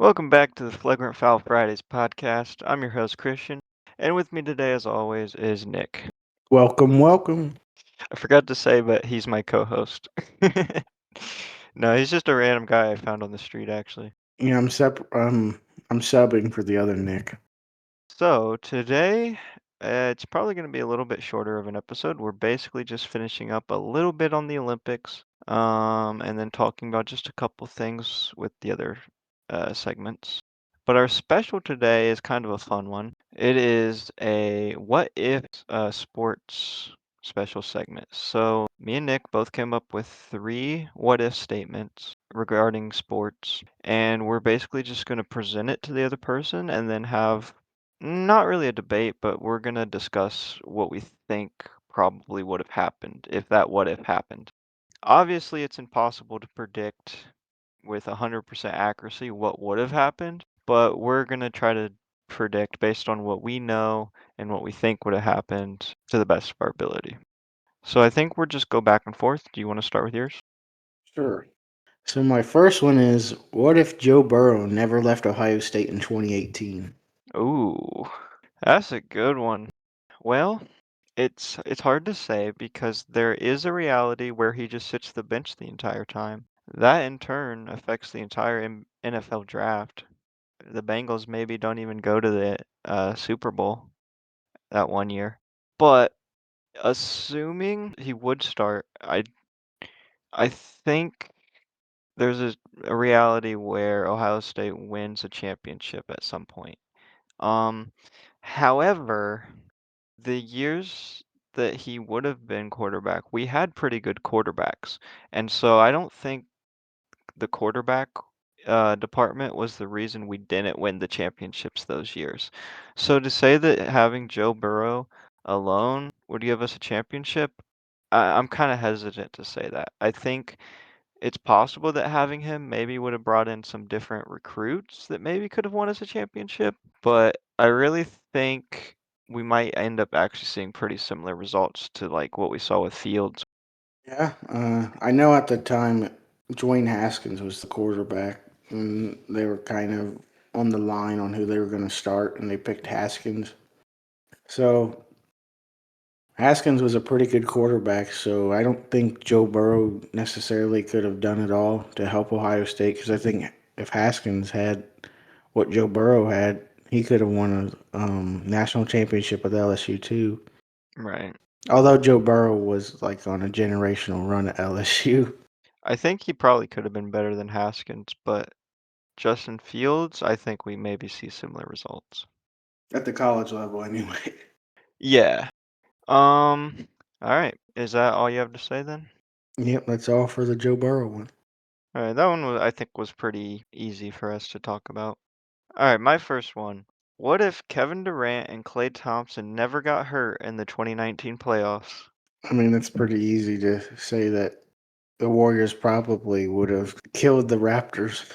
Welcome back to the Flagrant Foul Fridays podcast. I'm your host, Christian, and with me today, as always, is Nick. Welcome, welcome. I forgot to say, but he's my co-host. No, he's just a random guy I found on the street, actually. Yeah, I'm subbing for the other Nick. So today, it's probably going to be a little bit shorter of an episode. We're basically just finishing up a little bit on the Olympics, and then talking about just a couple things with the other segments. But our special today is kind of a fun one. It is a what if sports special segment. So me and Nick both came up with three what if statements regarding sports, and we're basically just going to present it to the other person and then have not really a debate, but we're going to discuss what we think probably would have happened if that what if happened. Obviously, it's impossible to predict with 100% accuracy what would have happened, but we're going to try to predict based on what we know and what we think would have happened to the best of our ability. So I think we'll just go back and forth. Do you want to start with yours? Sure. So my first one is, what if Joe Burrow never left Ohio State in 2018? Ooh, that's a good one. Well, it's hard to say because there is a reality where he just sits the bench the entire time. That in turn affects the entire NFL draft. The Bengals maybe don't even go to the Super Bowl that one year. But assuming he would start, I think there's a reality where Ohio State wins a championship at some point. Um, however, the years that he would have been quarterback, we had pretty good quarterbacks. And so I don't think the quarterback department was the reason we didn't win the championships those years. So to say that having Joe Burrow alone would give us a championship, I'm kind of hesitant to say that. I think it's possible that having him maybe would have brought in some different recruits that maybe could have won us a championship, but I really think we might end up actually seeing pretty similar results to like what we saw with Fields. Yeah, I know at the time Dwayne Haskins was the quarterback, and they were kind of on the line on who they were going to start, and they picked Haskins. So Haskins was a pretty good quarterback, so I don't think Joe Burrow necessarily could have done it all to help Ohio State, because I think if Haskins had what Joe Burrow had, he could have won a national championship with LSU too. Right. Although Joe Burrow was like on a generational run at LSU I think he probably could have been better than Haskins, but Justin Fields, I think we maybe see similar results. at the college level, anyway. Yeah. All right. Is that all you have to say then? Yep, that's all for the Joe Burrow one. All right, that one was, I think was pretty easy for us to talk about. All right, my first one. What if Kevin Durant and Klay Thompson never got hurt in the 2019 playoffs? I mean, it's pretty easy to say that the Warriors probably would have killed the Raptors.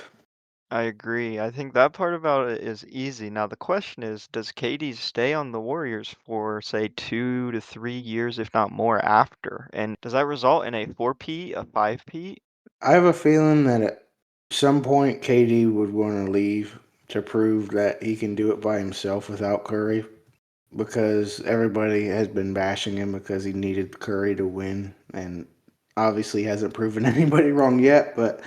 I agree. I think that part about it is easy. Now the question is, does KD stay on the Warriors for say 2 to 3 years, if not more, after? And does that result in a 4P, a 5P? I have a feeling that at some point KD would want to leave to prove that he can do it by himself without Curry, because everybody has been bashing him because he needed Curry to win, and obviously hasn't proven anybody wrong yet. But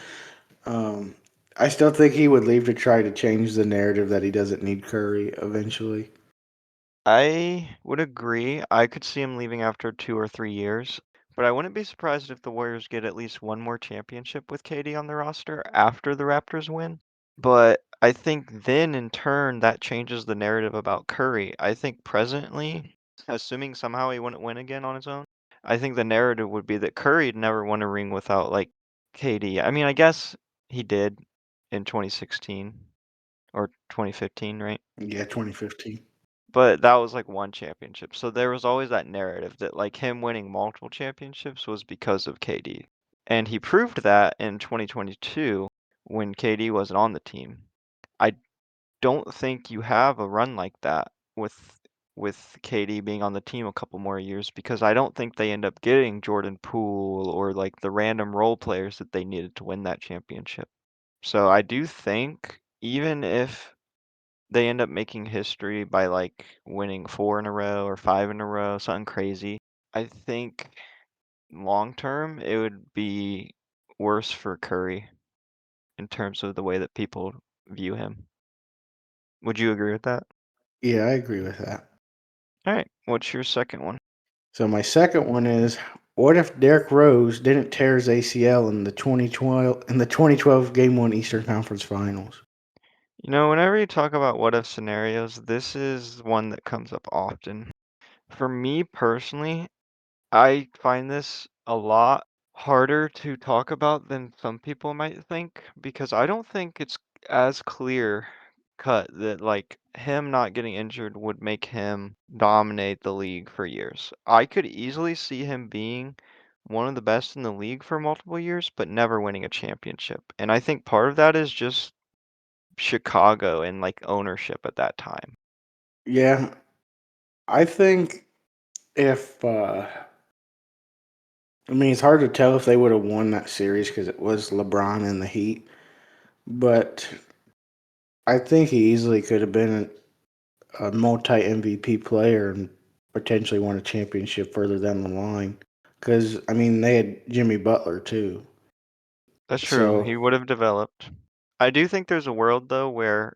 um, I still think he would leave to try to change the narrative that he doesn't need Curry eventually. I would agree. I could see him leaving after 2 or 3 years, but I wouldn't be surprised if the Warriors get at least one more championship with KD on the roster after the Raptors win. But I think then in turn that changes the narrative about Curry. I think presently, assuming somehow he wouldn't win again on his own, I think the narrative would be that Curry'd never won a ring without like KD. I mean, I guess he did in 2016 or 2015, right? Yeah, 2015. But that was like one championship. So there was always that narrative that like him winning multiple championships was because of KD. And he proved that in 2022 when KD wasn't on the team. I don't think you have a run like that with KD being on the team a couple more years because I don't think they end up getting Jordan Poole or like the random role players that they needed to win that championship. So I do think even if they end up making history by like winning 4 in a row or 5 in a row, something crazy, I think long term it would be worse for Curry in terms of the way that people view him. Would you agree with that? Yeah, I agree with that. All right, what's your second one? So my second one is, what if Derrick Rose didn't tear his ACL in the 2012 Game 1 Eastern Conference Finals? Whenever you talk about what if scenarios, this is one that comes up often. For me personally, I find this a lot harder to talk about than some people might think because I don't think it's as clear cut that like him not getting injured would make him dominate the league for years. I could easily see him being one of the best in the league for multiple years, but never winning a championship. And I think part of that is just Chicago and like ownership at that time. Yeah, I think if I mean, it's hard to tell if they would have won that series because it was LeBron and the Heat, but I think he easily could have been a multi MVP player and potentially won a championship further down the line. Because I mean, they had Jimmy Butler too. That's true. So He would have developed. I do think there's a world though where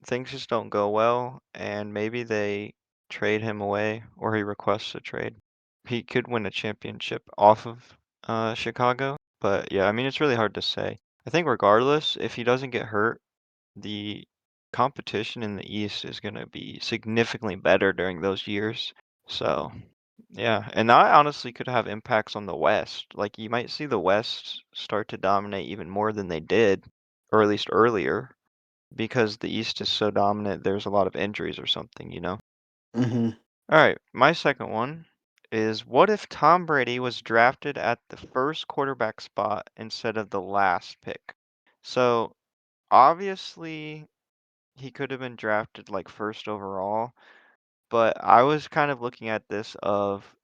things just don't go well, and maybe they trade him away or he requests a trade. He could win a championship off of Chicago, but yeah, I mean it's really hard to say. I think regardless, if he doesn't get hurt, the competition in the East is going to be significantly better during those years. So, yeah, and that honestly could have impacts on the West. Like you might see the West start to dominate even more than they did, or at least earlier because the East is so dominant, there's a lot of injuries or something. mhm. All right, my second one is what if Tom Brady was drafted at the first quarterback spot instead of the last pick? So obviously he could have been drafted like first overall, but I was kind of looking at this of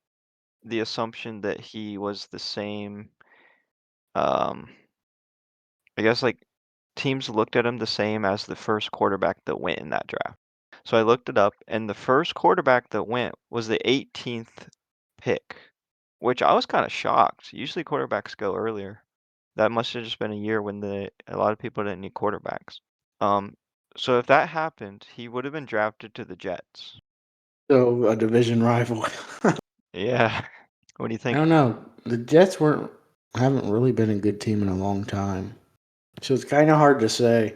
the assumption that he was the same, um, I guess like teams looked at him the same as the first quarterback that went in that draft. So I looked it up, and the first quarterback that went was the 18th pick, which I was kind of shocked. Usually quarterbacks go earlier. That must have just been a year when a lot of people didn't need quarterbacks. Um, so if that happened, he would have been drafted to the Jets. So a division rival. Yeah. What do you I think? don't know. The Jets weren't haven't really been a good team in a long time, so it's kind of hard to say.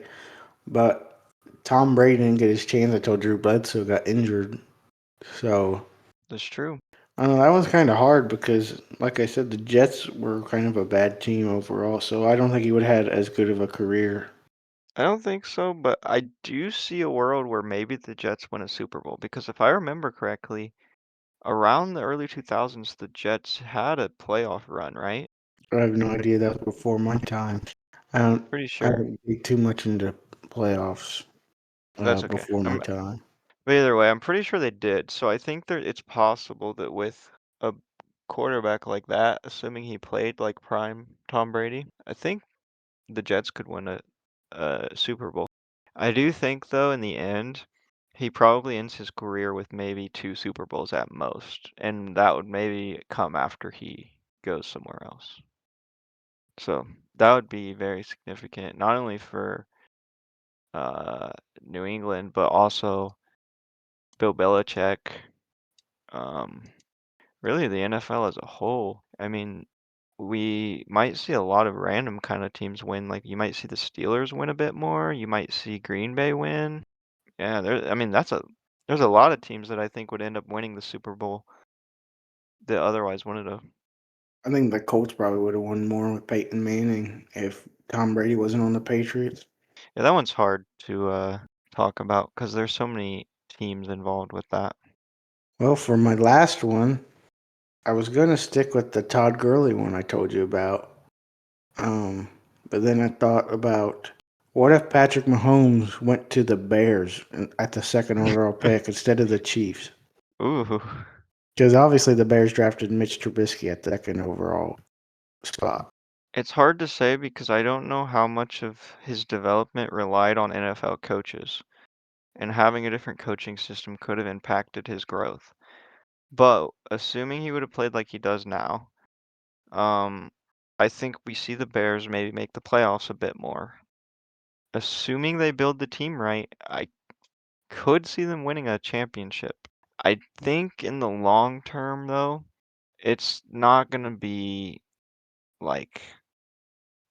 But Tom Brady didn't get his chance until Drew Bledsoe got injured. So That's true. I don't know, that was kind of hard because, like I said, the Jets were kind of a bad team overall. So I don't think he would have had as good of a career. I don't think so, but I do see a world where maybe the Jets win a Super Bowl because if I remember correctly, around the early 2000s, the Jets had a playoff run, right? I have no idea. That was before my time. I don't. Pretty I sure. don't dig too much into playoffs That's okay. before my time. But either way, I'm pretty sure they did. So I think it's possible that with a quarterback like that, assuming he played like prime Tom Brady, I think the Jets could win a Super Bowl. I do think though, in the end, he probably ends his career with maybe 2 Super Bowls at most, and that would maybe come after he goes somewhere else. So that would be very significant, not only for uh, New England, but also Bill Belichick, um, really the NFL as a whole. I mean, we might see a lot of random kind of teams win. Like you might see the Steelers win a bit more. You might see Green Bay win. Yeah, I mean, there's a lot of teams that I think would end up winning the Super Bowl that otherwise wouldn't have. I think the Colts probably would have won more with Peyton Manning if Tom Brady wasn't on the Patriots. Yeah, that one's hard to talk about because there's so many teams involved with that. Well, for my last one, I was gonna stick with the Todd Gurley one I told you about. Um, but then I thought about, what if Patrick Mahomes went to the Bears at the second overall pick instead of the Chiefs? Ooh, Because obviously the Bears drafted Mitch Trubisky at the second overall spot. It's hard to say because I don't know how much of his development relied on NFL coaches, and having a different coaching system could have impacted his growth. But assuming he would have played like he does now, um, I think we see the Bears maybe make the playoffs a bit more. Assuming they build the team right, I could see them winning a championship. I think in the long term, though, it's not gonna be like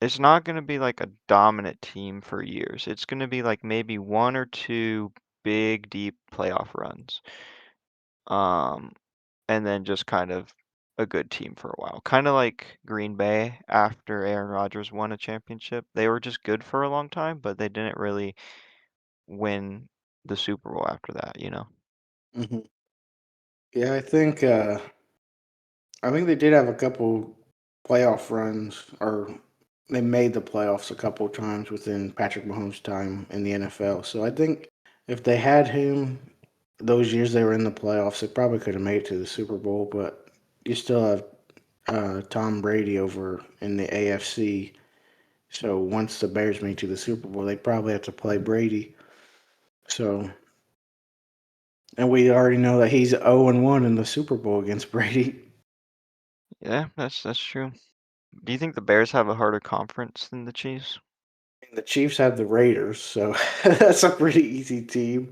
it's not gonna be like a dominant team for years. It's gonna be like maybe one or two big, deep playoff runs. Um, and then just kind of a good team for a while. Kind of like Green Bay after Aaron Rodgers won a championship. They were just good for a long time, but they didn't really win the Super Bowl after that, you know? Hmm. Yeah, I think they did have a couple playoff runs, or they made the playoffs a couple times within Patrick Mahomes' time in the NFL. So I think if they had him those years they were in the playoffs, they probably could have made it to the Super Bowl. But you still have Tom Brady over in the AFC. So once the Bears make it to the Super Bowl, they probably have to play Brady. So, and we already know that he's 0-1 in the Super Bowl against Brady. Yeah, that's true. Do you think the Bears have a harder conference than the Chiefs? The Chiefs have the Raiders, so that's a pretty easy team.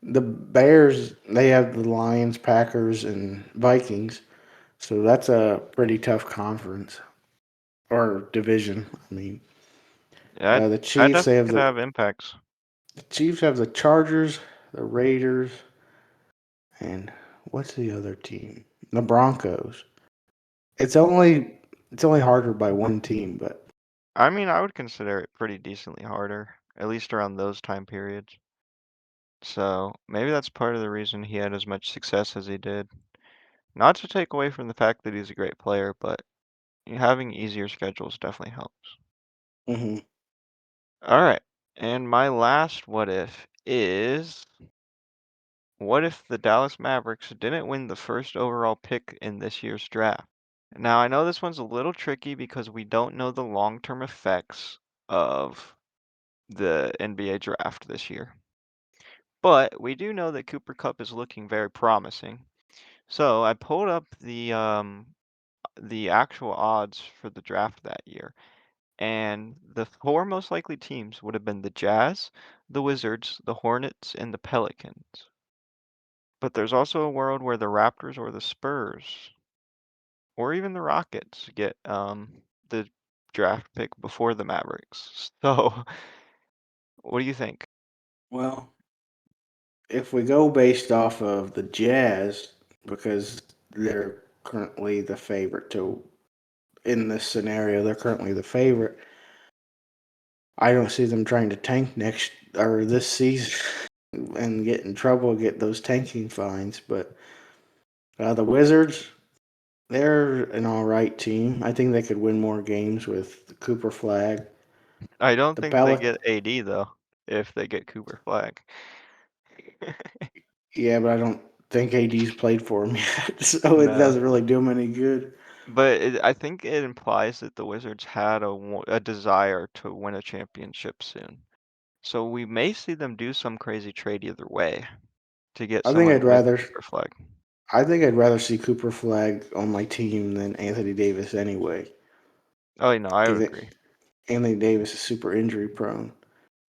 The Bears, they have the Lions, Packers, and Vikings, so that's a pretty tough conference or division. I mean, Yeah, the I Chiefs, they definitely have could have impacts. the Chiefs have the Chargers, the Raiders, and what's the other team? The Broncos. It's only it's only harder by one team, but I mean, I would consider it pretty decently harder, at least around those time periods. So maybe that's part of the reason he had as much success as he did. Not to take away from the fact that he's a great player, but having easier schedules definitely helps. hmm. All right. And my last what if is what if the Dallas Mavericks didn't win the first overall pick in this year's draft? Now, I know this one's a little tricky because we don't know the long-term effects of the NBA draft this year. But we do know that Cooper Cup is looking very promising. So I pulled up the actual odds for the draft that year, and the four most likely teams would have been the Jazz, the Wizards, the Hornets, and the Pelicans. But there's also a world where the Raptors or the Spurs or even the Rockets get the draft pick before the Mavericks. So, what do you think? Well, if we go based off of the Jazz, because they're currently the favorite to in this scenario, they're currently the favorite. I don't see them trying to tank next or this season and get in trouble, get those tanking fines. But the Wizards, they're an all right team. I think they could win more games with the Cooper Flag. I don't The think they Pelic, get AD though, if they get Cooper Flag. yeah, but I don't think AD's played for him yet, so it No. doesn't really do him any good. But I think it implies that the Wizards had a desire to win a championship soon. So we may see them do some crazy trade either way to get I think someone I'd with rather Cooper Flag. I think I'd rather see Cooper Flag on my team than Anthony Davis anyway. Oh, no, I would Because agree. Anthony Davis is super injury prone.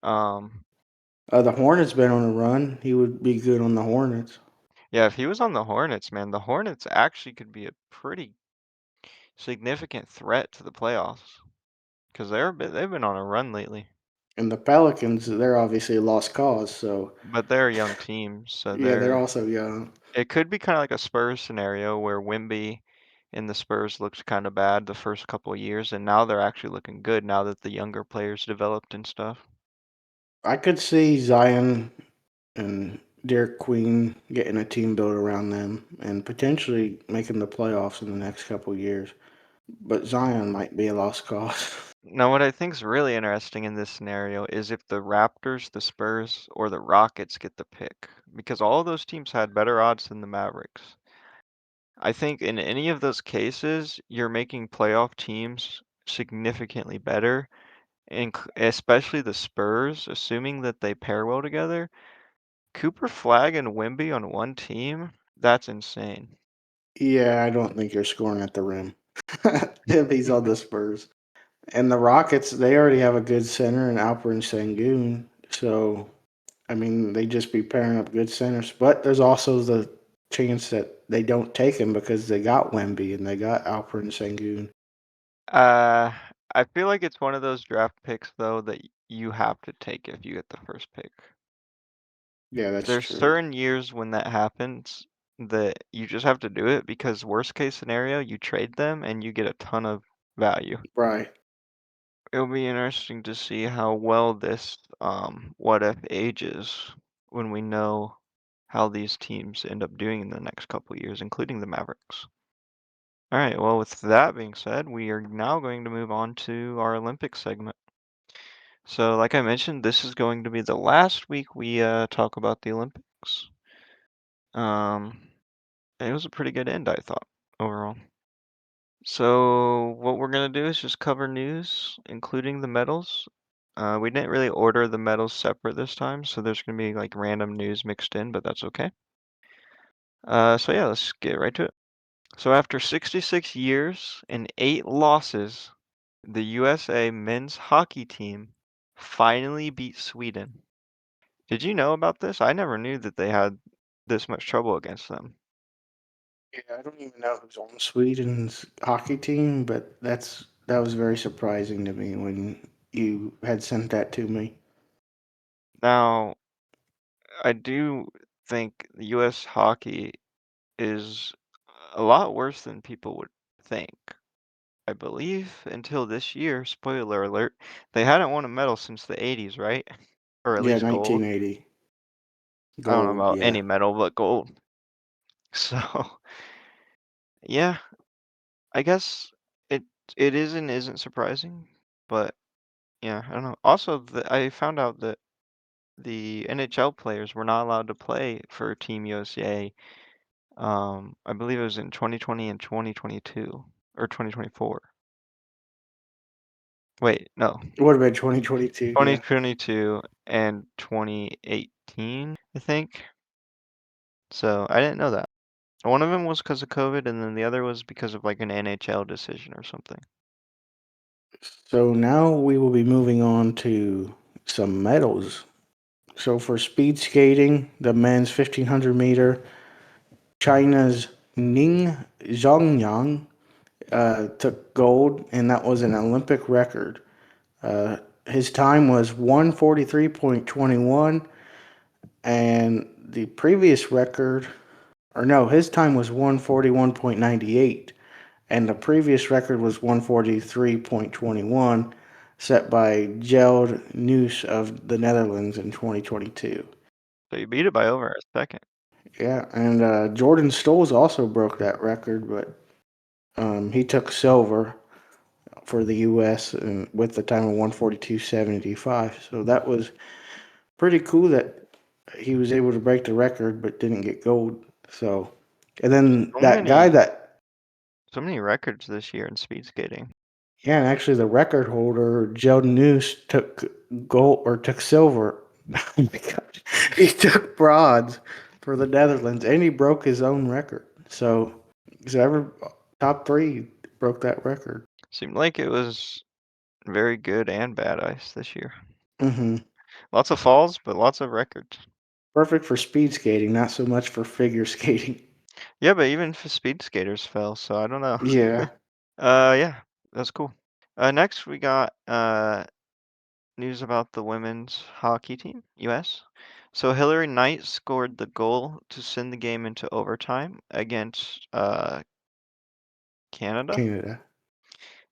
Um, The Hornets been on a run. He would be good on the Hornets. yeah, if he was on the Hornets, man, the Hornets actually could be a pretty significant threat to the playoffs because they've been on a run lately. And the Pelicans, they're obviously a lost cause. So But they're a young team, so yeah, they're also young. it could be kind of like a Spurs scenario where Wimby and the Spurs looked kind of bad the first couple of years, and now they're actually looking good now that the younger players developed and stuff. I could see Zion and Derek Queen getting a team built around them and potentially making the playoffs in the next couple years. But Zion might be a lost cause. Now, what I think is really interesting in this scenario is if the Raptors, the Spurs, or the Rockets get the pick, because all of those teams had better odds than the Mavericks. I think in any of those cases, you're making playoff teams significantly better, and especially the Spurs, assuming that they pair well together. Cooper Flag and Wemby on one team, that's insane. Yeah, I don't think you're scoring at the rim. If he's on the Spurs. And the Rockets, they already have a good center in Alperen Sengun. So, I mean, they just be pairing up good centers. But there's also the chance that they don't take him because they got Wemby and they got Alperen Sengun. Uh, I feel like it's one of those draft picks though that you have to take if you get the first pick. Yeah, that's There's true. certain years when that happens that you just have to do it because worst case scenario, you trade them and you get a ton of value. Right. It'll be interesting to see how well this what if ages when we know how these teams end up doing in the next couple years, including the Mavericks. All right, well, with that being said, we are now going to move on to our Olympic segment. So, like I mentioned, this is going to be the last week we talk about the Olympics. Um, it was a pretty good end, I thought, overall. So, what we're gonna do is just cover news, including the medals. We didn't really order the medals separate this time, so there's gonna be like random news mixed in, but that's okay. So yeah, let's get right to it. So after 66 years and 8 losses, the USA men's hockey team finally beat Sweden. Did you know about this? I never knew that they had this much trouble against them. Yeah, I don't even know who's on Sweden's hockey team, but that was very surprising to me when you had sent that to me. Now, I do think the US hockey is a lot worse than people would think. I believe until this year, spoiler alert, they hadn't won a medal since the 80s, right? Or at Yeah, least gold. 1980 I don't know gold. about Yeah. any medal but gold. So, yeah, I guess it it is and isn't surprising, but yeah, I don't know. Also, I found out that the NHL players were not allowed to play for Team USA. I believe it was in 2020 and 2022 or 2024. Wait, no. It would have been 2022. Yeah. 2022 and 2018, I think. So I didn't know that. One of them was because of COVID, and then the other was because of like an NHL decision or something. So now we will be moving on to some medals. So for speed skating, the men's 1500 meter, China's Ning Zhongyang took gold, and that was an Olympic record. Uh, his time was 143.21, and the previous record, or no, his time was 141.98, and the previous record was 143.21, set by Gerald Noos of the Netherlands in 2022. So you beat it by over a second. Yeah, and Jordan Stolz also broke that record, but he took silver for the U.S. and with the time of 142.75. So that was pretty cool that he was able to break the record, but didn't get gold. So, and then So that guy many, that so many records this year in speed skating. yeah, and actually the record holder, Joe Noose, took gold or took silver. Oh my gosh. He took bronze for the Netherlands and he broke his own record. So every top three broke that record. Seemed like it was very good and bad ice this year. Hmm. Lots of falls, but lots of records. Perfect for speed skating, not so much for figure skating. Yeah, but even for speed skaters fell, so I don't know. Yeah. Yeah, that's cool. Next we got news about the women's hockey team, US. So Hillary Knight scored the goal to send the game into overtime against Canada. Canada.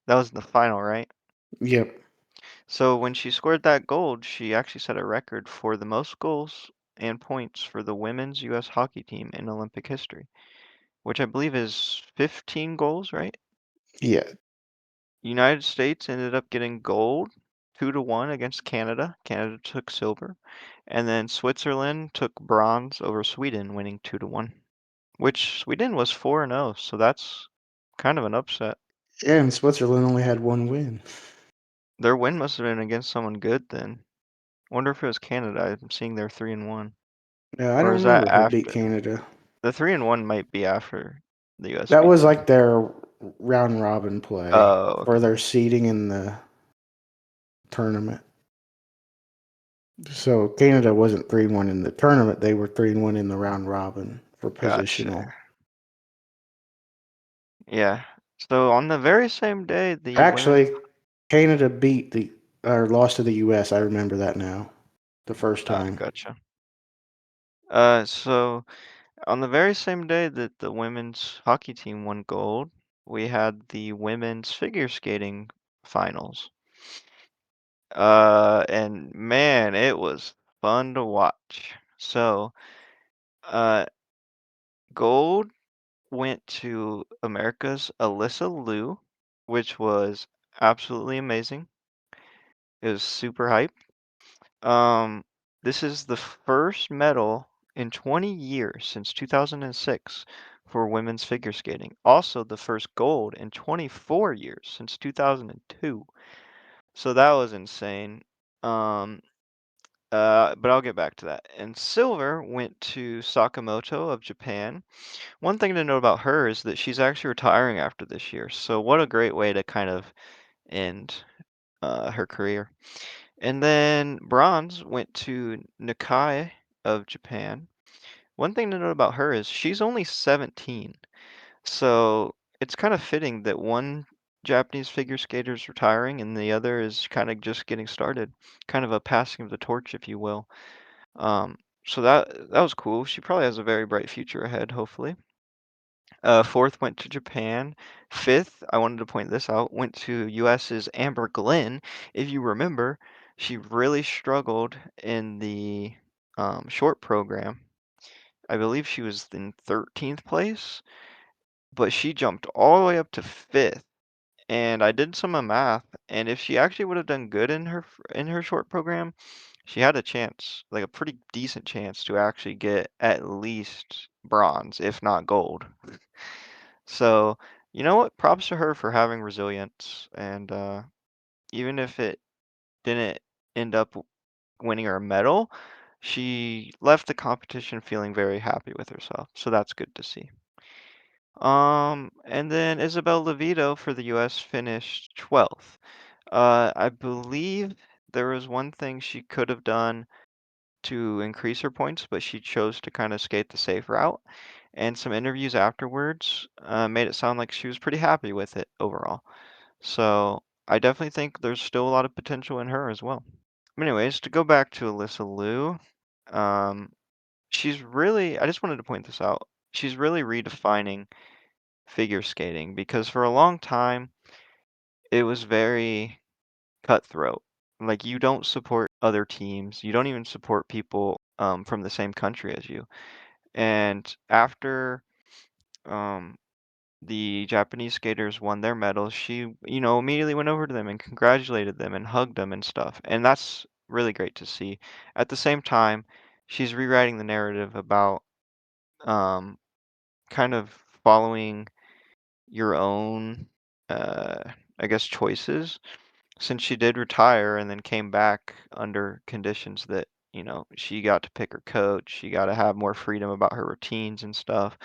That was the final, right? Yep. So when she scored that goal, she actually set a record for the most goals and points for the women's US hockey team in Olympic history, which I believe is 15 goals, right? Yeah. United States ended up getting gold 2-1 against Canada. Canada took silver. And then Switzerland took bronze over Sweden, winning 2-1. Which Sweden was 4-0, so that's kind of an upset. Yeah, and Switzerland only had one win. Their win must have been against someone good then. Wonder if it was Canada. I'm seeing they're 3-1. Yeah, I Or don't is that remember who beat after? Canada. The 3-1 might be after the US That beat was them. like their round robin play Oh, for okay. their seeding in the tournament. So Canada wasn't 3-1 in the tournament; they were 3-1 in the round robin for positional. Gotcha. Yeah. So on the very same day, the women's. Actually, Canada beat the or lost to the U.S. I remember that now. The first time. Gotcha. So on the very same day that the women's hockey team won gold, we had the women's figure skating finals. And man, it was fun to watch. So, uh, gold went to America's Alyssa Liu, which was absolutely amazing. It was super hype. Um, this is the first medal in 20 years since 2006 for women's figure skating. Also, the first gold in 24 years since 2002. So that was insane. Um, but I'll get back to that. And silver went to Sakamoto of Japan. One thing to note about her is that she's actually retiring after this year. So what a great way to kind of end her career. And then bronze went to Nakai of Japan. One thing to note about her is she's only 17. So it's kind of fitting that one Japanese figure skater is retiring and the other is kind of just getting started. Kind of a passing of the torch, if you will. Um, so that was cool. She probably has a very bright future ahead, hopefully. Fourth went to Japan. Fifth, I wanted to point this out, went to US's Amber Glenn. If you remember, she really struggled in the short program. I believe she was in 13th place, but she jumped all the way up to fifth. And I did some math, and if she actually would have done good in her short program, she had a chance, like a pretty decent chance to actually get at least bronze, if not gold. So, you know what? Props to her for having resilience, and even if it didn't end up winning her a medal, she left the competition feeling very happy with herself. So that's good to see. And then Isabel Levito for the US finished 12th. I believe there was one thing she could have done to increase her points, but she chose to kind of skate the safe route. And some interviews afterwards made it sound like she was pretty happy with it overall. So I definitely think there's still a lot of potential in her as well. Anyways, to go back to Alyssa Liu, um, she's really, I just wanted to point this out. She's really redefining figure skating because for a long time it was very cutthroat. Like you don't support other teams, you don't even support people from the same country as you. And after um, the Japanese skaters won their medals, she, immediately went over to them and congratulated them and hugged them and stuff. And that's really great to see. At the same time, she's rewriting the narrative about um, kind of following your own, uh, I guess, choices. Since she did retire and then came back under conditions that, she got to pick her coach, she got to have more freedom about her routines and stuff.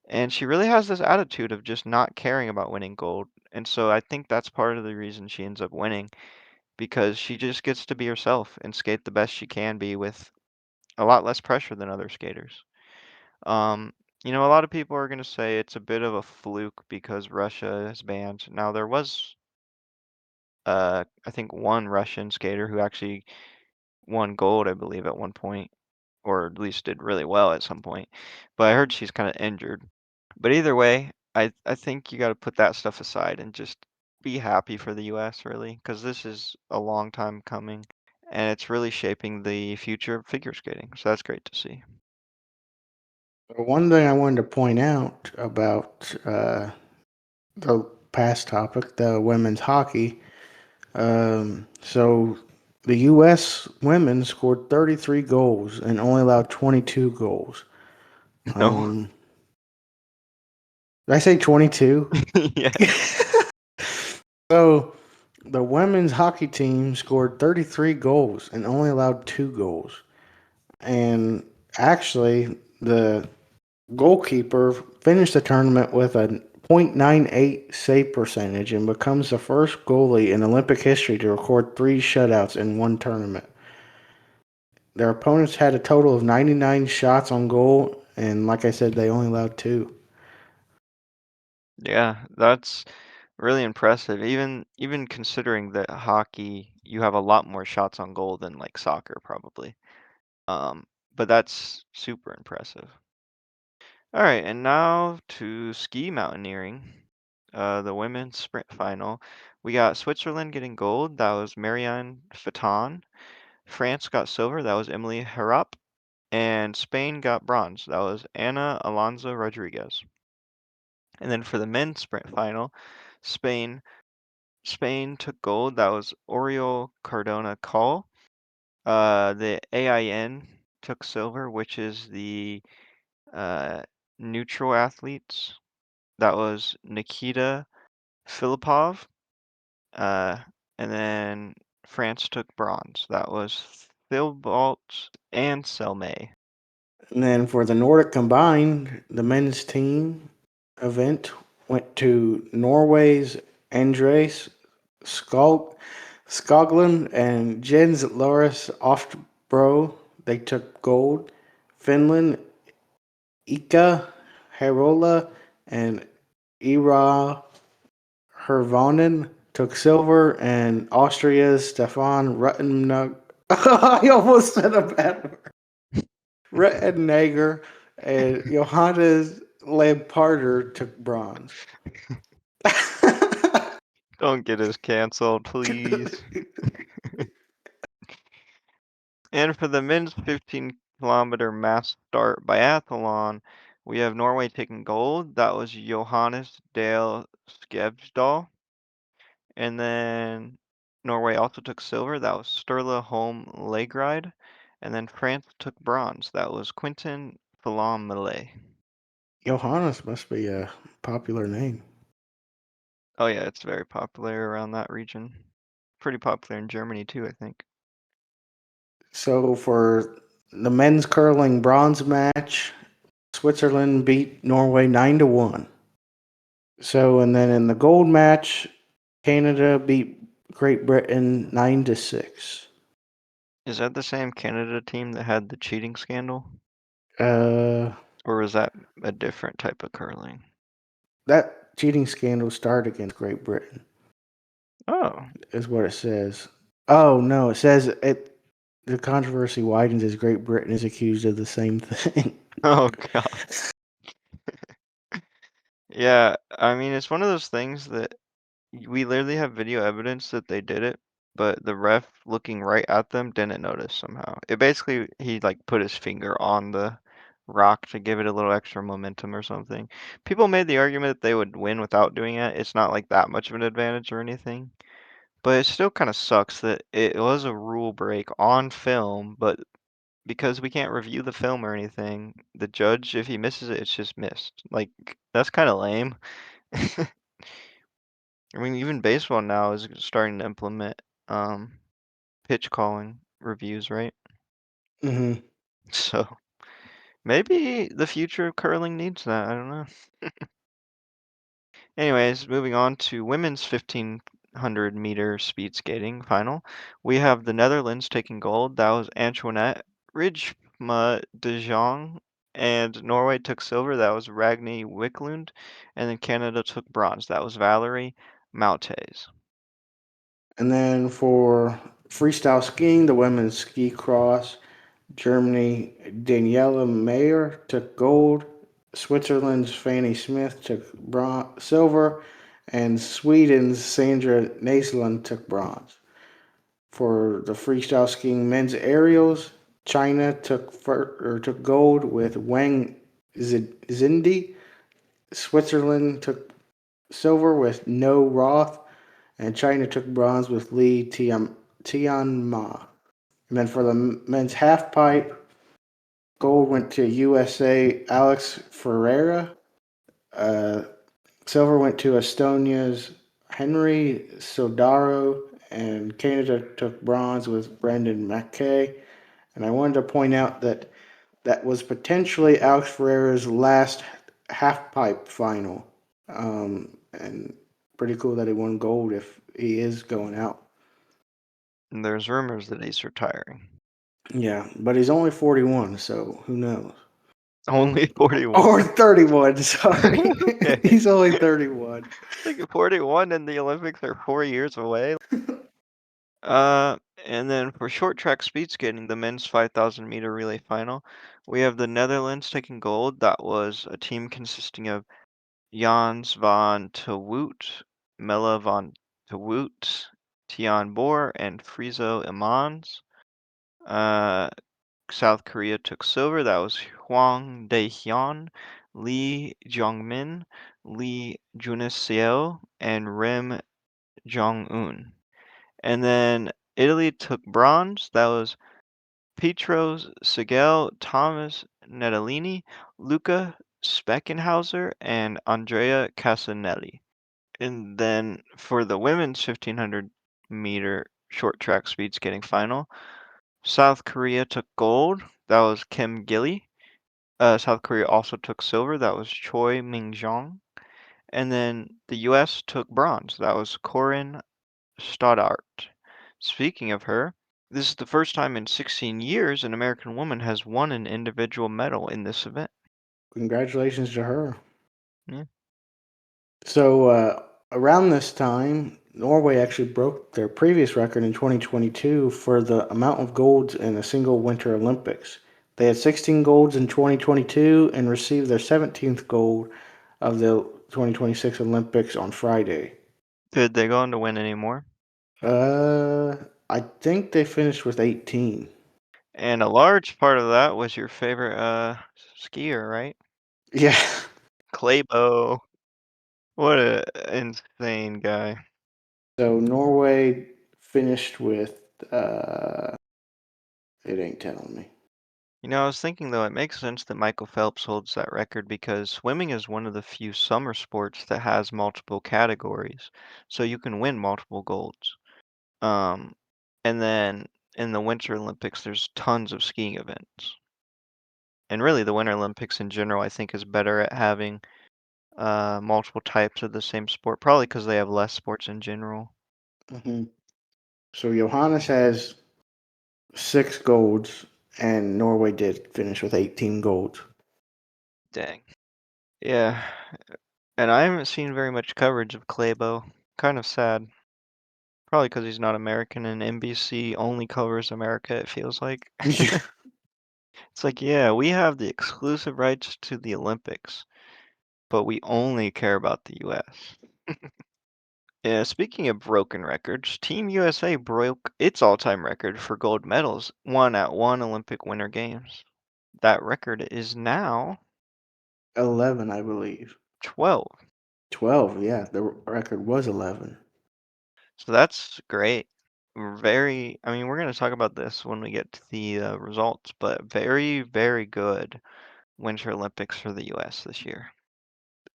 And she really has this attitude of just not caring about winning gold. And so I think that's part of the reason she ends up winning because she just gets to be herself and skate the best she can be with a lot less pressure than other skaters. Um, a lot of people are going to say it's a bit of a fluke because Russia is banned. Now, there was, I think, one Russian skater who actually won gold, I believe, at one point, or at least did really well at some point. But I heard she's kind of injured. But either way, I think you got to put that stuff aside and just be happy for the US really, because this is a long time coming and it's really shaping the future of figure skating. So that's great to see. One thing I wanted to point out about the past topic, the women's hockey. So the U.S. women scored 33 goals and only allowed 22 goals. No. Did I say 22? Yes. So the women's hockey team scored 33 goals and only allowed 2 goals. And actually, the goalkeeper finished the tournament with a .98 save percentage and becomes the first goalie in Olympic history to record 3 shutouts in one tournament. Their opponents had a total of 99 shots on goal, and like I said, they only allowed 2. Yeah, that's really impressive. Even considering that hockey, you have a lot more shots on goal than like soccer probably. Um, but that's super impressive. All right, and now to ski mountaineering. The women's sprint final. We got Switzerland getting gold. That was Marianne Faton. France got silver. That was Emily Harrop. And Spain got bronze. That was Ana Alonso Rodriguez. And then for the men's sprint final, Spain Spain took gold. That was Oriol Cardona Call. The AIN took silver, which is the uh, neutral athletes. That was Nikita Filipov. Uh, and then France took bronze. That was Thibault and Selmay. And then for the Nordic combined, the men's team event went to Norway's Andres Skoglund and Jens Loris Oftbro. They took gold. Finland, Ika Herola and Ira Hervonen took silver, and Austria's Stefan Ruttenberg. I almost said a bad word. Rettenegger and Johannes Lamparter took bronze. Don't get us canceled, please. And for the men's 15-kilometer mass start biathlon, we have Norway taking gold. That was Johannes Dale Skjevdal. And then Norway also took silver. That was Sturla Holm Lagride. And then France took bronze. That was Quentin Fillon Millet. Johannes must be a popular name. Oh yeah, it's very popular around that region. Pretty popular in Germany too, I think. So for the men's curling bronze match, Switzerland beat Norway 9-1. So and then in the gold match, Canada beat Great Britain 9-6. Is that the same Canada team that had the cheating scandal? Uh, Or was that a different type of curling? that cheating scandal started against Great Britain, Oh. is what it says. Oh no, it says it. The controversy widens as Great Britain is accused of the same thing. Oh God. Yeah, I mean, it's one of those things that we literally have video evidence that they did it, but the ref looking right at them didn't notice somehow. It basically, he like put his finger on the rock to give it a little extra momentum or something. People made the argument that they would win without doing it. It's not like that much of an advantage or anything. But it still kind of sucks that it was a rule break on film, but because we can't review the film or anything, the judge, if he misses it, it's just missed. Like, that's kind of lame. I mean, even baseball now is starting to implement um, pitch calling reviews, right? Hmm. So maybe the future of curling needs that. I don't know. Anyways, moving on to women's 1500-meter speed skating final. We have the Netherlands taking gold. That was Antoinette Rijma de Jong. And Norway took silver. That was Ragni Wiklund. And then Canada took bronze. That was Valerie Moutes. And then for freestyle skiing, the women's ski cross, Germany, Daniela Mayer took gold. Switzerland's Fanny Smith took silver, and Sweden's Sandra Naslund took bronze. For the freestyle skiing men's aerials, China took gold with Wang Zindi. Switzerland took silver with No Roth, and China took bronze with Li Tianma. And then for the men's half pipe, gold went to USA Alex Ferreira. Uh, Silver went to Estonia's Henry Sodaro, and Canada took bronze with Brendan McKay. And I wanted to point out that that was potentially Alex Ferreira's last half pipe final. And pretty cool that he won gold if he is going out. And there's rumors that he's retiring. Yeah, but he's only 41, so who knows? Only Or 41. 31, sorry. Okay. He's only 31. Like 41 and the Olympics are 4 years away. Uh, and then for short track speed skating, the men's 5,000 meter relay final, we have the Netherlands taking gold. That was a team consisting of Jans van te Wout, Melle van te Wout, Tian Boer, and Friso Imans. Uh, South Korea took silver. That was Hwang Dae-hyun, Lee Jong-min, Lee Junisieo, and Rim Jong-un. And then Italy took bronze. That was Pietro Segel, Thomas Netolini, Luca Speckenhauser, and Andrea Casanelli. And then for the women's 1500 meter short track speed skating final, South Korea took gold. That was Kim Gilly. South Korea also took silver. That was Choi Mingjong. And then the U.S. took bronze. That was Corinne Stoddart. Speaking of her, this is the first time in 16 years an American woman has won an individual medal in this event. Congratulations to her. Yeah. So, around this time, Norway actually broke their previous record in 2022 for the amount of golds in a single Winter Olympics. They had 16 golds in 2022 and received their 17th gold of the 2026 Olympics on Friday. Did they go on to win any more? Uh, I think they finished with 18. And a large part of that was your favorite skier, right? Yeah. Claybo. What a insane guy. So Norway finished with, uh, it ain't telling me. You know, I was thinking though, it makes sense that Michael Phelps holds that record because swimming is one of the few summer sports that has multiple categories. So you can win multiple golds. Um, and then in the Winter Olympics, there's tons of skiing events. And really, the Winter Olympics in general, I think, is better at having multiple types of the same sport, probably because they have less sports in general. Hmm. So Johannes has 6 golds, and Norway did finish with 18 golds. Dang. Yeah, and I haven't seen very much coverage of Claybo. Kind of sad. Probably because he's not American and NBC only covers America, it feels like. Yeah. It's like, yeah, we have the exclusive rights to the Olympics, but we only care about the US. Yeah, speaking of broken records, Team USA broke its all-time record for gold medals won at one Olympic Winter Games. That record is now 11, I believe. 12. 12, yeah, the record was 11. So that's great. I mean, we're going to talk about this when we get to the results, but very, very good Winter Olympics for the US this year.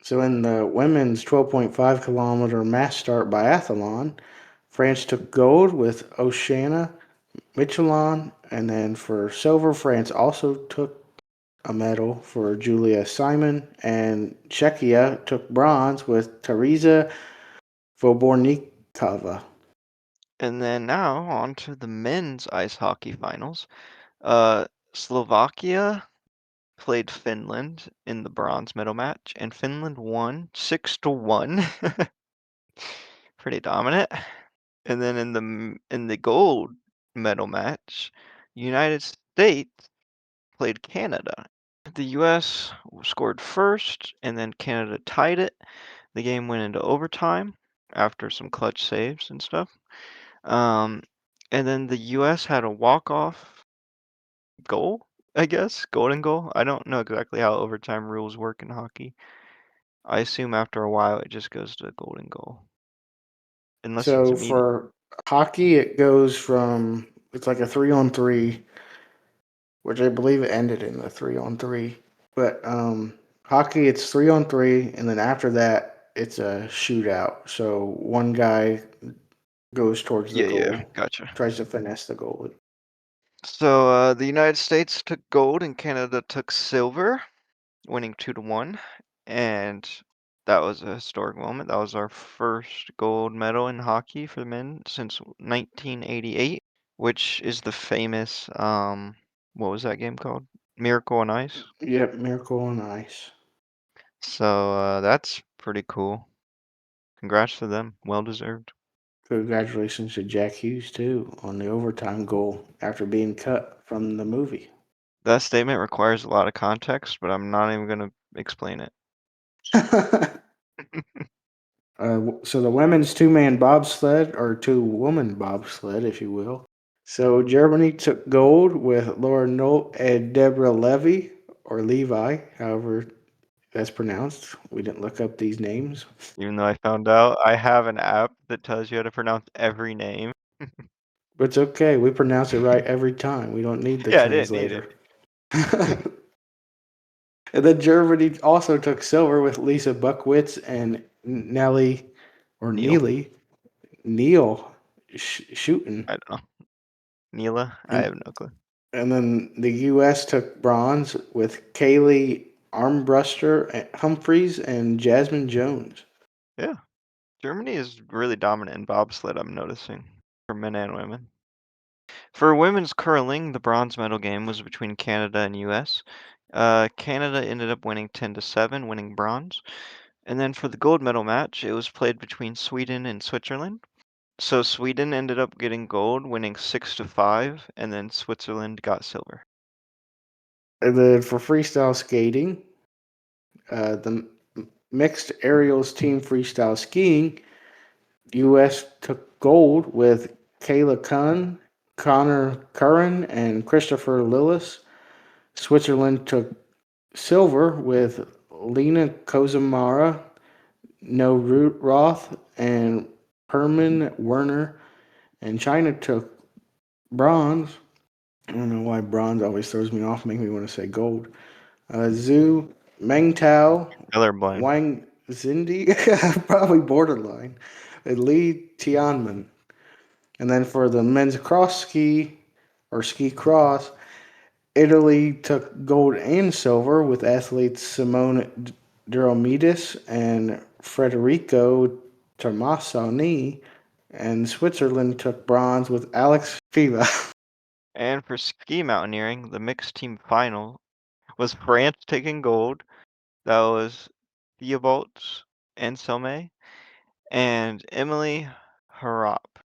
So in the women's 12.5-kilometer mass start biathlon, France took gold with Oceana Michelin, and then for silver, France also took a medal for Julia Simon, and Czechia took bronze with Teresa Vobornikova. And then now on to the men's ice hockey finals. Uh, Slovakia played Finland in the bronze medal match, and Finland won 6-1. Pretty dominant. And then in the gold medal match, United States played Canada. The US scored first, and then Canada tied it. The game went into overtime after some clutch saves and stuff. Um, and then the US had a walk-off goal, I guess, golden goal. I don't know exactly how overtime rules work in hockey. I assume after a while it just goes to golden goal, unless it's So immediate. for hockey, it goes from it's like a 3-on-3, which I believe it ended in a 3-on-3. But hockey, it's 3-on-3, and then after that, it's a shootout. So one guy goes towards the Yeah, yeah, goal, gotcha. tries to finesse the goalie. So the United States took gold and Canada took silver, winning 2-1, and that was a historic moment. That was our first gold medal in hockey for the men since 1988, which is the famous what was that game called? Miracle on Ice. Yep, Miracle on Ice. So that's pretty cool. Congrats to them. Well deserved. Congratulations to Jack Hughes too on the overtime goal after being cut from the movie. That statement requires a lot of context, but I'm not even going to explain it. So the women's two-man bobsled, or two-woman bobsled, if you will. So Germany took gold with Laura Nolt and Deborah Levy, or Levi, however that's pronounced. We didn't look up these names, Even though I found out I have an app that tells you how to pronounce every name. but it's okay. We pronounce it right every time. We don't need the Yeah, I didn't need it. translator. And then Germany also took silver with Lisa Buckwitz and Nelly, or Neil? Neely, Neil shooting. I don't know. Neela? I And have no clue. and then the U.S. took bronze with Kaylee Armbruster Humphreys and Jasmine Jones. Yeah. Germany is really dominant in bobsled, I'm noticing, for men and women. For women's curling, the bronze medal game was between Canada and US. Canada ended up winning 10-7, winning bronze. And then for the gold medal match, it was played between Sweden and Switzerland. So Sweden ended up getting gold, winning 6-5, and then Switzerland got silver. And then for freestyle skating, the mixed aerials team freestyle skiing, U.S. took gold with Kayla Kunn, Connor Curran, and Christopher Lillis. Switzerland took silver with Lena Kozamara, No Roth, and Herman Werner. And China took bronze. I don't know why bronze always throws me off, make me want to say gold. Zhu Mengtao, Colorblind. Wang Zindi, probably borderline, and Li Tianmen. And then for the men's cross ski or ski cross, Italy took gold and silver with athletes Simone Duromidis and Federico Tomasoni, and Switzerland took bronze with Alex Fiva. And for ski mountaineering, the mixed team final was France taking gold. That was Theobalds and Sommet and Emily Harop.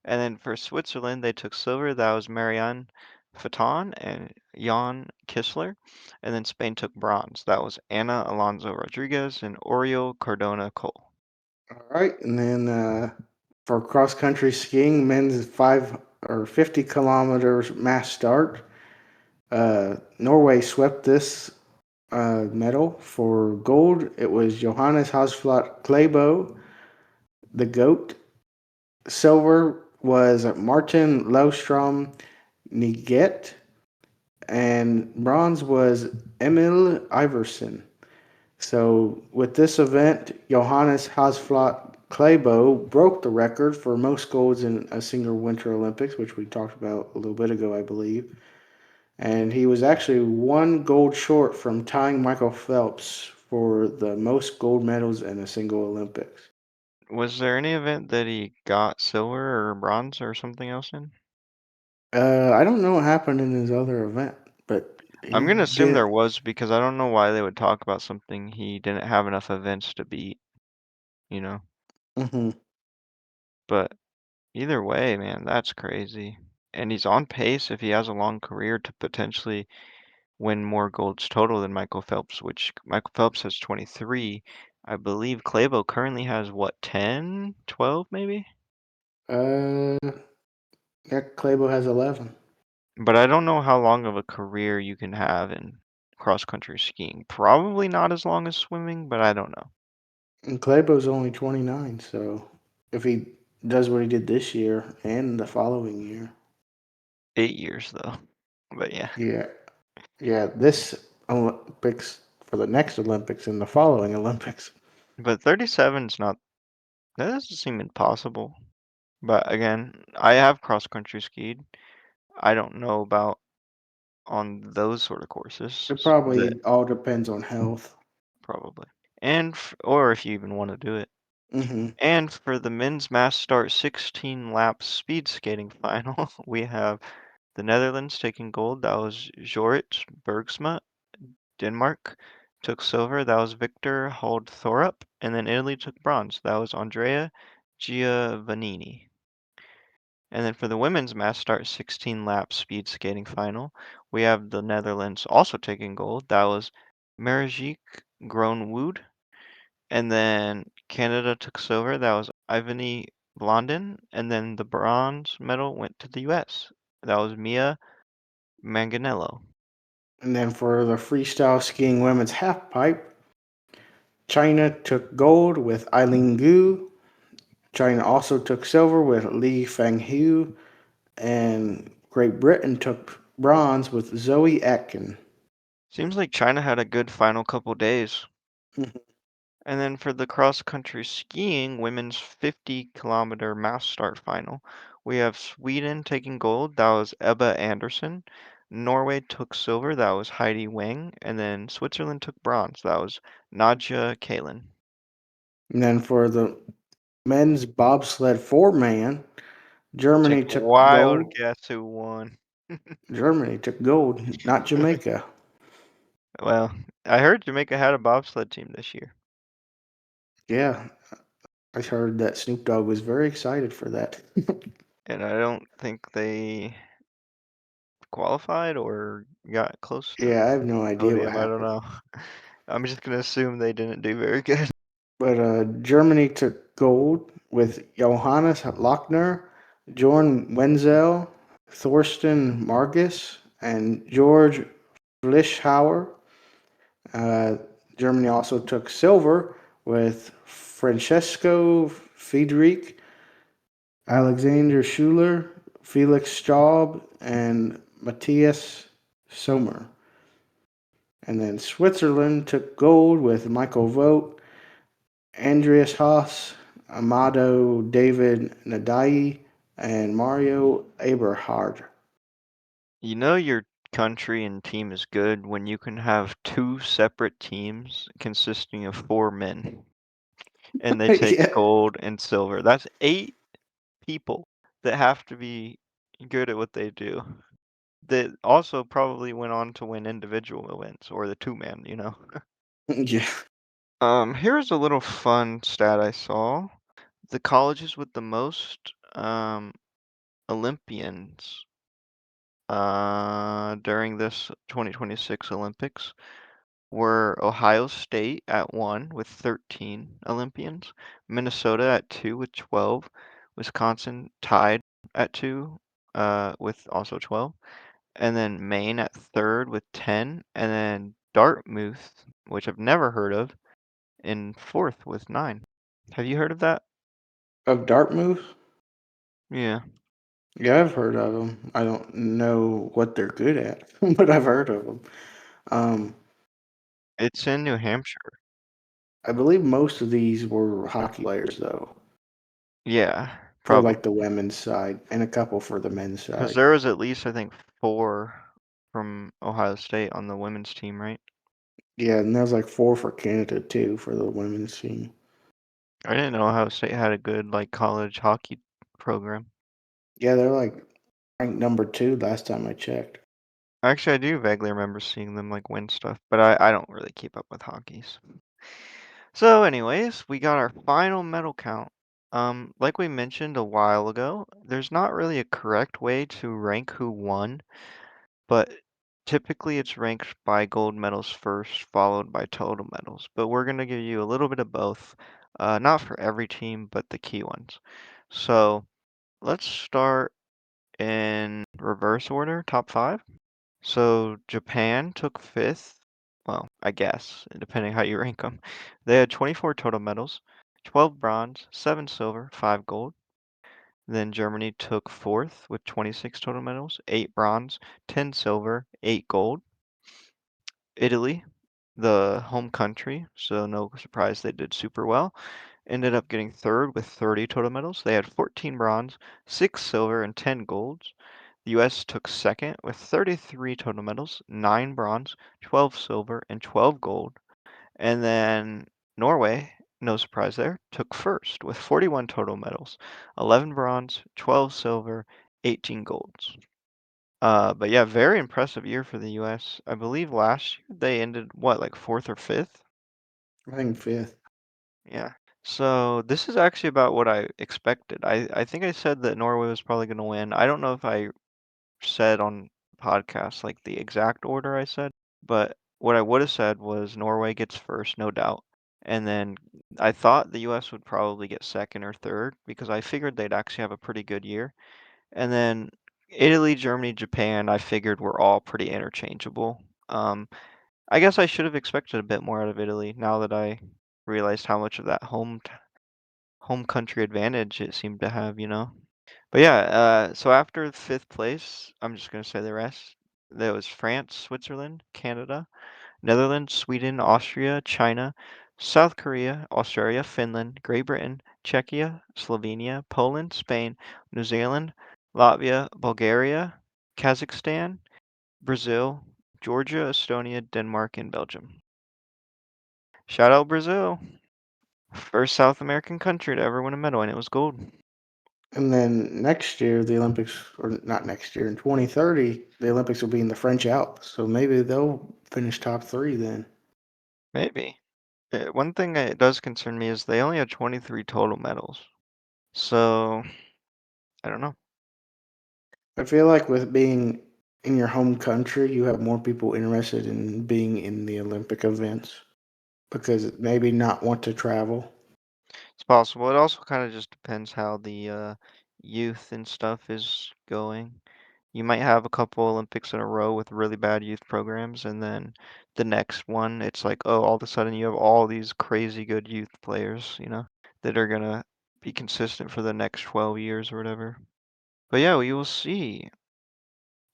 And then for Switzerland, they took silver. That was Marianne Faton and Jan Kissler. And then Spain took bronze. That was Ana Alonso Rodriguez and Oriol Cardona Cole. All right, and then for cross country skiing, men's 5 or 50 kilometers mass start, Norway swept this medal for gold. It was Johannes Hasflat Klæbo, the GOAT. Silver was Martin Lowstrom Niget, and bronze was Emil Iversen. So with this event, Johannes Hasflat Klæbo broke the record for most golds in a single Winter Olympics, which we talked about a little bit ago, I believe. And he was actually one gold short from tying Michael Phelps for the most gold medals in a single Olympics. Was there any event that he got silver or bronze or something else in? I don't know what happened in his other event, but I'm he gonna assume did. there was because I don't know why they would talk about something he didn't have enough events to beat, you know? Hmm. But either way, man, that's crazy. And he's on pace if he has a long career to potentially win more golds total than Michael Phelps, which Michael Phelps has 23. I believe Clabo currently has what, 10, 12 maybe? Uh, yeah, Klæbo has 11. But I don't know how long of a career you can have in cross country skiing. Probably not as long as swimming, but I don't know. And Klæbo's only 29, so if he does what he did this year and the following year, 8 years though. But yeah. yeah, yeah, this Olympics for the next Olympics and the following Olympics. But 37's not, that doesn't seem impossible. But again, I have cross country skied. I don't know about on those sort of courses. It That probably all depends on health. probably. Or if you even want to do it. Hmm. And for the men's mass start 16 lap speed skating final, we have the Netherlands taking gold. That was Jorrit Bergsma. Denmark took silver. That was Victor Holdthorup. And then Italy took bronze. That was Andrea Giovannini. And then for the women's mass start 16 lap speed skating final, we have the Netherlands also taking gold. That was Marijique Groenwood. And then Canada took silver. That was Ivany Blondin. And then the bronze medal went to the US. That was Mia Manganello. And then for the freestyle skiing women's half pipe, China took gold with Eileen Gu. China also took silver with Li Fanghu, and Great Britain took bronze with Zoe Atkin. Seems like China had a good final couple days. Mhm. And then for the cross country skiing women's 50-kilometer mass start final, we have Sweden taking gold. That was Ebba Andersson. Norway took silver. That was Heidi Wang. And then Switzerland took bronze. That was Nadja Kalin. And then for the men's bobsled four-man, Take Germany a took wild gold. guess who won. Germany took gold, not Jamaica. Well, I heard Jamaica had a bobsled team this year, Yeah, I heard that Snoop Dogg was very excited for that. and I don't think they qualified or got close to Yeah, I have no idea what podium. I don't happened. know. I'm just gonna assume they didn't do very good. But Germany took gold with Johannes Lochner, Jorn Wenzel, Thorsten Margus, and George Flischhauer. Uh, Germany also took silver with Francesco Friedrich, Alexander Schuler, Felix Staub, and Matthias Sommer. And then Switzerland took gold with Michael Vogt, Andreas Haas, Amado David Nadai, and Mario Eberhard. You know your country and team is good when you can have two separate teams consisting of four men and they take Yeah, gold and silver. That's eight people that have to be good at what they do. That also probably went on to win individual events or the two-man, you know. yeah. Here's a little fun stat I saw. The colleges with the most Olympians during this 2026 Olympics were Ohio State at 1 with 13 Olympians, Minnesota at 2 with 12, Wisconsin tied at 2 with also 12, and then Maine at third with 10, and then Dartmouth, which I've never heard of, in fourth with 9. Have you heard of that? Of Dartmouth? Yeah. Yeah, I've heard of them. I don't know what they're good at, but I've heard of them. Um, It's in New Hampshire. I believe most of these were hockey players, though, Yeah, for like the probably. women's side, and a couple for the men's Because side. there was at least, I think, 4 from Ohio State on the women's team, right? Yeah, and there's like four for Canada too for the women's team. I didn't know Ohio State had a good, like, college hockey program. Yeah, they're like ranked number two last time I checked. Actually, I do vaguely remember seeing them, like, win stuff, but I don't really keep up with hockeys. So anyways, we got our final medal count. Like we mentioned a while ago, there's not really a correct way to rank who won, but typically it's ranked by gold medals first, followed by total medals. But we're going to give you a little bit of both, not for every team, but the key ones. So let's start in reverse order, top 5. So Japan took 5th. Well, I guess, depending how you rank them. They had 24 total medals, 12 bronze, 7 silver, 5 gold. Then Germany took 4th with 26 total medals, 8 bronze, 10 silver, 8 gold. Italy, the home country, so no surprise they did super well. Ended up getting third with 30 total medals. They had 14 bronze, 6 silver, and 10 golds. The US took second with 33 total medals, 9 bronze, 12 silver, and 12 gold. And then Norway, no surprise there, took first with 41 total medals, 11 bronze, 12 silver, 18 golds. But yeah, very impressive year for the US. I believe last year they ended what, like fourth or fifth? I think fifth. Yeah. So this is actually about what I expected. I think I said that Norway was probably going to win. I don't know if I said on podcast like the exact order I said, but what I would have said was Norway gets first, no doubt. And then I thought the US would probably get second or third because I figured they'd actually have a pretty good year. And then Italy, Germany, Japan, I figured were all pretty interchangeable. I guess I should have expected a bit more out of Italy now that I realized how much of that home country advantage it seemed to have, you know. But yeah, so after fifth place, I'm just gonna say the rest. There was France, Switzerland, Canada, Netherlands, Sweden, Austria, China, South Korea, Australia, Finland, Great Britain, Czechia, Slovenia, Poland, Spain, New Zealand, Latvia, Bulgaria, Kazakhstan, Brazil, Georgia, Estonia, Denmark, and Belgium. Shout out Brazil! First South American country to ever win a medal, and it was gold. And then next year, the Olympics, or not next year, in 2030, the Olympics will be in the French Alps. So maybe they'll finish top three then. Maybe. One thing that does concern me is they only had 23 total medals. So, I don't know. I feel like with being in your home country, you have more people interested in being in the Olympic events because maybe not want to travel. It's possible. It also kind of just depends how the youth and stuff is going. You might have a couple Olympics in a row with really bad youth programs, and then the next one, it's like, oh, all of a sudden you have all these crazy good youth players, you know, that are gonna be consistent for the next 12 years or whatever. But yeah, we will see.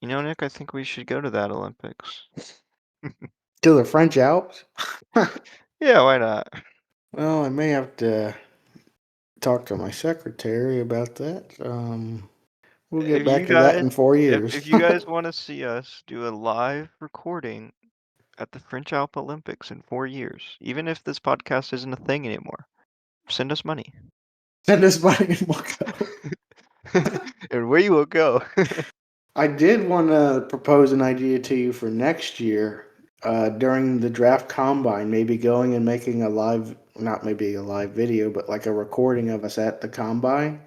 You know, Nick, I think we should go to that Olympics. To the French Alps? Yeah, why not? Well, I may have to talk to my secretary about that. We'll get If back you to that guys, in 4 years. if you guys want to see us do a live recording at the French Alp Olympics in 4 years, even if this podcast isn't a thing anymore, send us money. Send us money and we'll go. And we will go. I did want to propose an idea to you for next year during the draft combine, maybe going and making a live, not maybe a live video, but like a recording of us at the combine,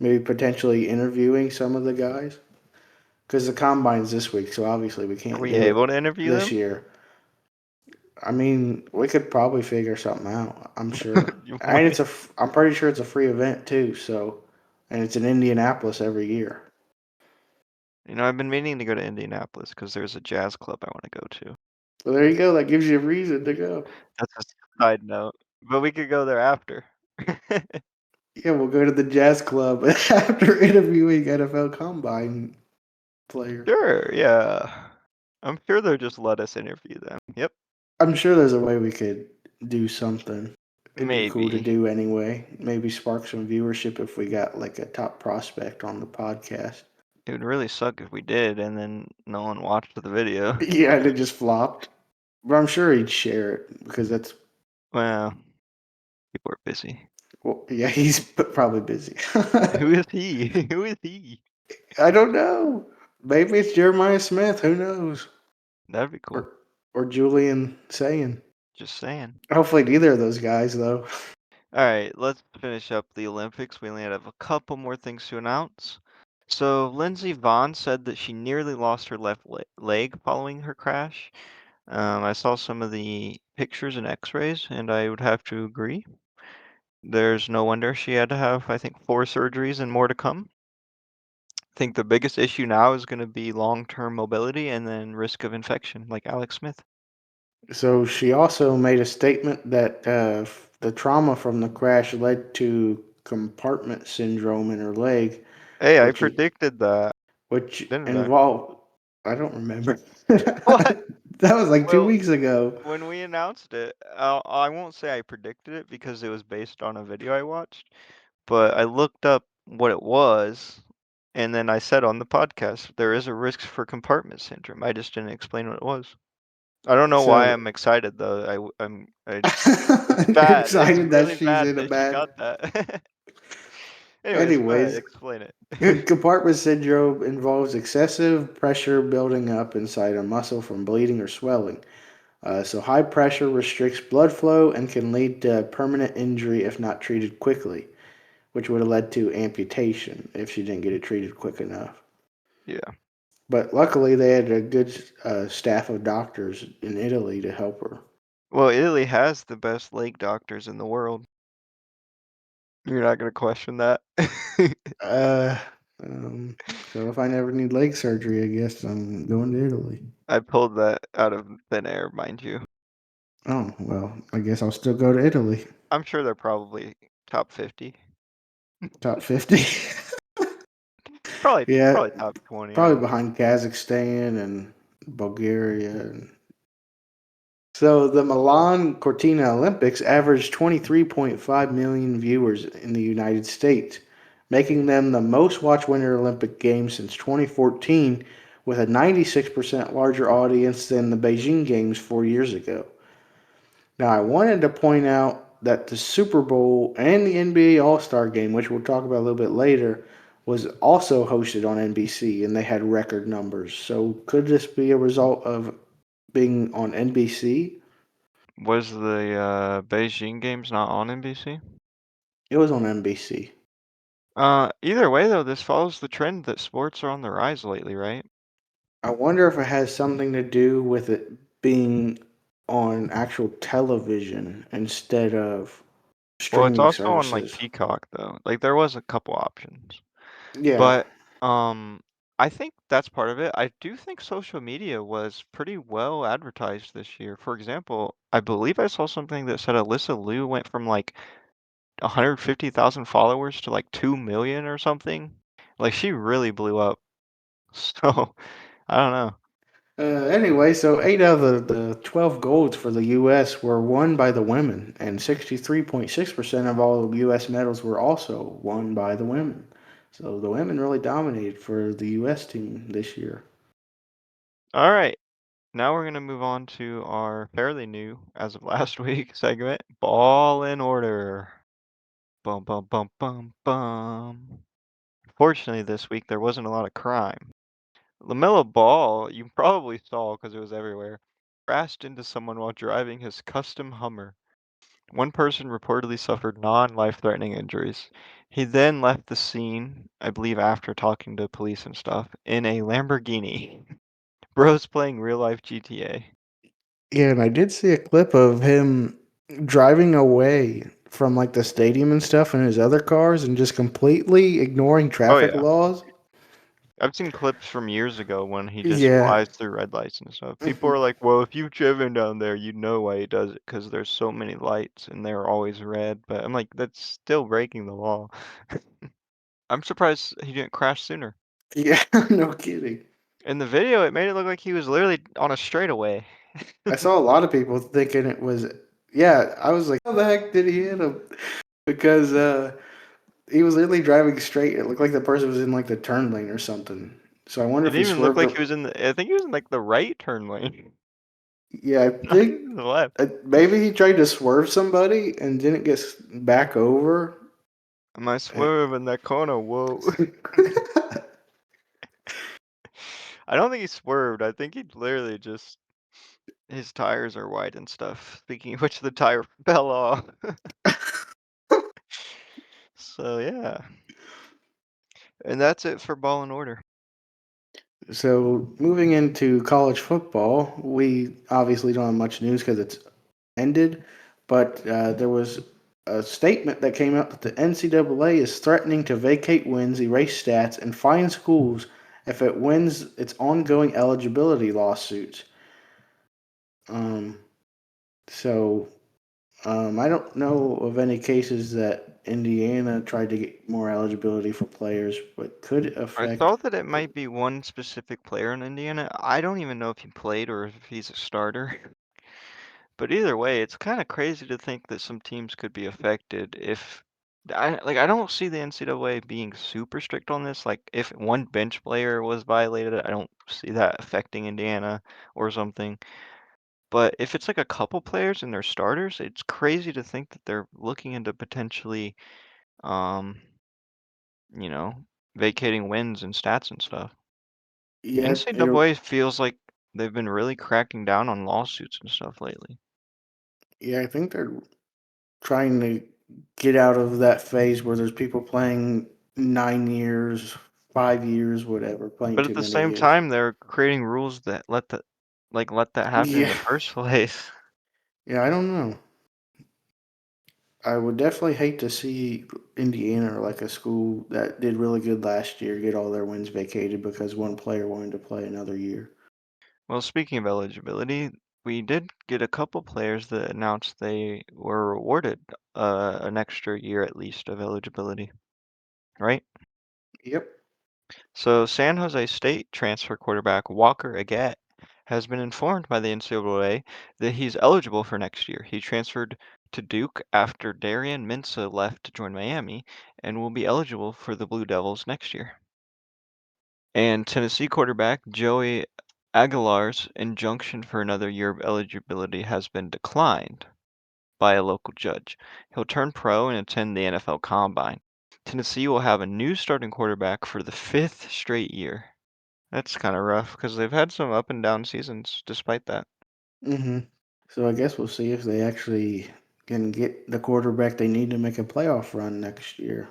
maybe potentially interviewing some of the guys. Because the combine's this week, so obviously we Are can't we do it able to interview this them? year. I mean, we could probably figure something out. I'm sure, You and want- I'm pretty sure it's a free event too. So, and it's in Indianapolis every year. You know, I've been meaning to go to Indianapolis because there's a jazz club I want to go to. So there you go. That gives you a reason to go. That's a side note, but we could go there after. Yeah, we'll go to the jazz club after interviewing NFL Combine players. Sure, yeah. I'm sure they'll just let us interview them. Yep, I'm sure there's a way we could do something. It'd be cool to maybe. do anyway. Maybe spark some viewership if we got like a top prospect on the podcast. It would really suck if we did and then no one watched the video. Yeah, and it just flopped. But I'm sure he'd share it because that's, Well, people are busy. well, yeah, he's probably busy. Who is he? Who is he? I don't know. Maybe it's Jeremiah Smith. Who knows? That'd be cool. Or Julian Sayin. Just saying. Hopefully, neither of those guys, though. All right, let's finish up the Olympics. We only have a couple more things to announce. So, Lindsey Vonn said that she nearly lost her left leg following her crash. I saw some of the pictures and x-rays, and I would have to agree. There's no wonder she had to have, I think, 4 surgeries and more to come. I think the biggest issue now is going to be long-term mobility and then risk of infection, like Alex Smith. So she also made a statement that the trauma from the crash led to compartment syndrome in her leg, Hey, I which predicted that, which didn't I? involved. I don't remember. What? That was like two Well, weeks ago. when we announced it, I won't say I predicted it because it was based on a video I watched, but I looked up what it was, and then I said on the podcast there is a risk for compartment syndrome. I just didn't explain what it was. I don't know why So I'm excited though. It's you're bad. It's excited that really she's bad in a that she bad. got that. Anyways, go ahead, Anyways, explain it. compartment syndrome involves excessive pressure building up inside a muscle from bleeding or swelling. So, high pressure restricts blood flow and can lead to permanent injury if not treated quickly, which would have led to amputation if she didn't get it treated quick enough. Yeah. But luckily, they had a good staff of doctors in Italy to help her. Well, Italy has the best leg doctors in the world. You're not gonna question that. Uh, um, so, if I never need leg surgery, I guess I'm going to Italy. I pulled that out of thin air, mind you. Oh, well, I guess I'll still go to Italy. I'm sure they're probably top 50. Top 50. Probably Yeah, probably top 20, I probably would say. behind Kazakhstan and Bulgaria. So the Milan Cortina Olympics averaged 23.5 million viewers in the United States, making them the most watched Winter Olympic Games since 2014, with a 96% larger audience than the Beijing Games 4 years ago. Now, I wanted to point out that the Super Bowl and the NBA All Star game, which we'll talk about a little bit later, was also hosted on NBC and they had record numbers. So, could this be a result of being on NBC? Was the Beijing games not on NBC? It was on NBC. Either way though, this follows the trend that sports are on the rise lately, right? I wonder if it has something to do with it being on actual television instead of Well, it's streaming also on like services. Peacock though. Like there was a couple options. Yeah. But um I think that's part of it. I do think social media was pretty well advertised this year. For example, I believe I saw something that said Alyssa Liu went from like 150,000 followers to like 2 million or something. Like she really blew up. So, I don't know. Anyway, so 8 out of the 12 golds for the U.S. were won by the women, and 63.6% of all U.S. medals were also won by the women. So the women really dominated for the U.S. team this year. All right. Now we're going to move on to our fairly new, as of last week, segment, Ball in Order. Bum, bum, bum, bum, bum. Fortunately, this week there wasn't a lot of crime. LaMelo Ball, you probably saw because it was everywhere, crashed into someone while driving his custom Hummer. One person reportedly suffered non-life-threatening injuries. He then left the scene, I believe after talking to police and stuff, in a Lamborghini. Bro's playing real-life GTA. Yeah, and I did see a clip of him driving away from like the stadium and stuff in his other cars and just completely ignoring Oh traffic yeah. laws. I've seen clips from years ago when he just Yeah. flies through red lights and stuff. People are like, well, if you've driven down there, you know why he does it, because there's so many lights and they're always red. But I'm like, that's still breaking the law. I'm surprised he didn't crash sooner. Yeah, no kidding. In the video, it made it look like he was literally on a straightaway. I saw a lot of people thinking it was. Yeah, I was like, how the heck did he hit him? Because he was literally driving straight. It looked like the person was in like the turn lane or something. So I wonder It if didn't he even look swerved like he up. was in the, I think he was in like the right turn lane, Yeah, I not think even the left. maybe he tried to swerve somebody and didn't get back over. Am I swerving that corner? Whoa. I don't think he swerved. I think he literally just his tires are white and stuff. Speaking of which, the tire fell off. So yeah, and that's it for Ball and Order. So moving into college football, we obviously don't have much news because it's ended, but there was a statement that came out that the NCAA is threatening to vacate wins, erase stats, and fine schools if it wins its ongoing eligibility lawsuits. Um, so I don't know of any cases that Indiana tried to get more eligibility for players, but could it I affect? thought that it might be one specific player in Indiana. I don't even know if he played or if he's a starter. But either way, it's kind of crazy to think that some teams could be affected if I don't see the NCAA being super strict on this. Like if one bench player was violated, I don't see that affecting Indiana or something. But if it's like a couple players and they're starters, it's crazy to think that they're looking into potentially um, you know, vacating wins and stats and stuff. Yeah, NCAA feels like they've been really cracking down on lawsuits and stuff lately. yeah, I think they're trying to get out of that phase where there's people playing 9 years, 5 years, whatever, playing But at too the many same years. time, they're creating rules that let that happen in Yeah, the first place. yeah, I don't know. I would definitely hate to see Indiana or like a school that did really good last year get all their wins vacated because one player wanted to play another year. Well, speaking of eligibility, we did get a couple players that announced they were awarded an extra year at least of eligibility, right? Yep. So San Jose State transfer quarterback Walker Agate has been informed by the NCAA that he's eligible for next year. He transferred to Duke after Darian Mensah left to join Miami and will be eligible for the Blue Devils next year. And Tennessee quarterback Joey Aguilar's injunction for another year of eligibility has been declined by a local judge. He'll turn pro and attend the NFL Combine. Tennessee will have a new starting quarterback for the fifth straight year. That's kind of rough because they've had some up and down seasons despite that. Hmm. So I guess we'll see if they actually can get the quarterback they need to make a playoff run next year.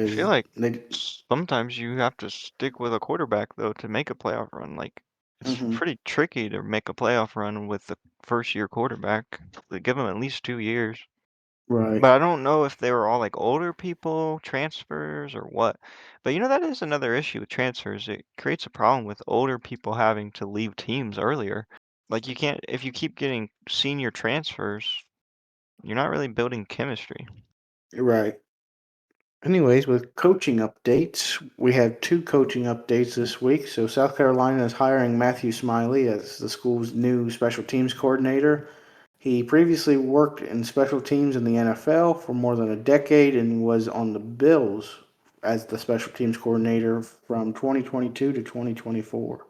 I feel Because like they, sometimes you have to stick with a quarterback though to make a playoff run. Like it's hmm, pretty tricky to make a playoff run with the first year quarterback. They give them at least 2 years. right, But I don't know if they were all like older people, transfers, or what. But that is another issue with transfers. It creates a problem with older people having to leave teams earlier. Like you can't, if you keep getting senior transfers, you're not really building chemistry. right. Anyways, with coaching updates, we have two coaching updates this week. So South Carolina is hiring Matthew Smiley as the school's new special teams coordinator. He previously worked in special teams in the NFL for more than a decade and was on the Bills as the special teams coordinator from 2022 to 2024.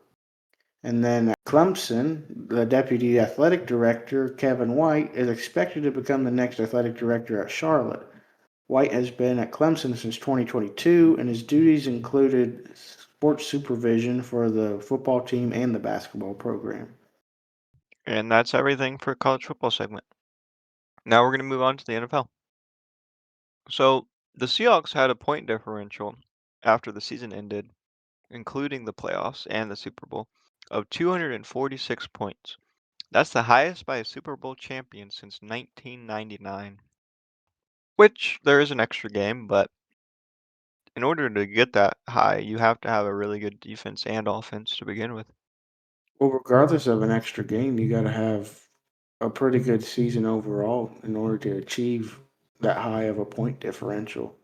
And then at Clemson, the deputy athletic director, Kevin White, is expected to become the next athletic director at Charlotte. White has been at Clemson since 2022, and his duties included sports supervision for the football team and the basketball program. And that's everything for college football segment. Now we're going to move on to the NFL. So the Seahawks had a point differential after the season ended, including the playoffs and the Super Bowl, of 246 points. That's the highest by a Super Bowl champion since 1999. Which there is an extra game, but in order to get that high, you have to have a really good defense and offense to begin with. Well, regardless of an extra game, you got to have a pretty good season overall in order to achieve that high of a point differential.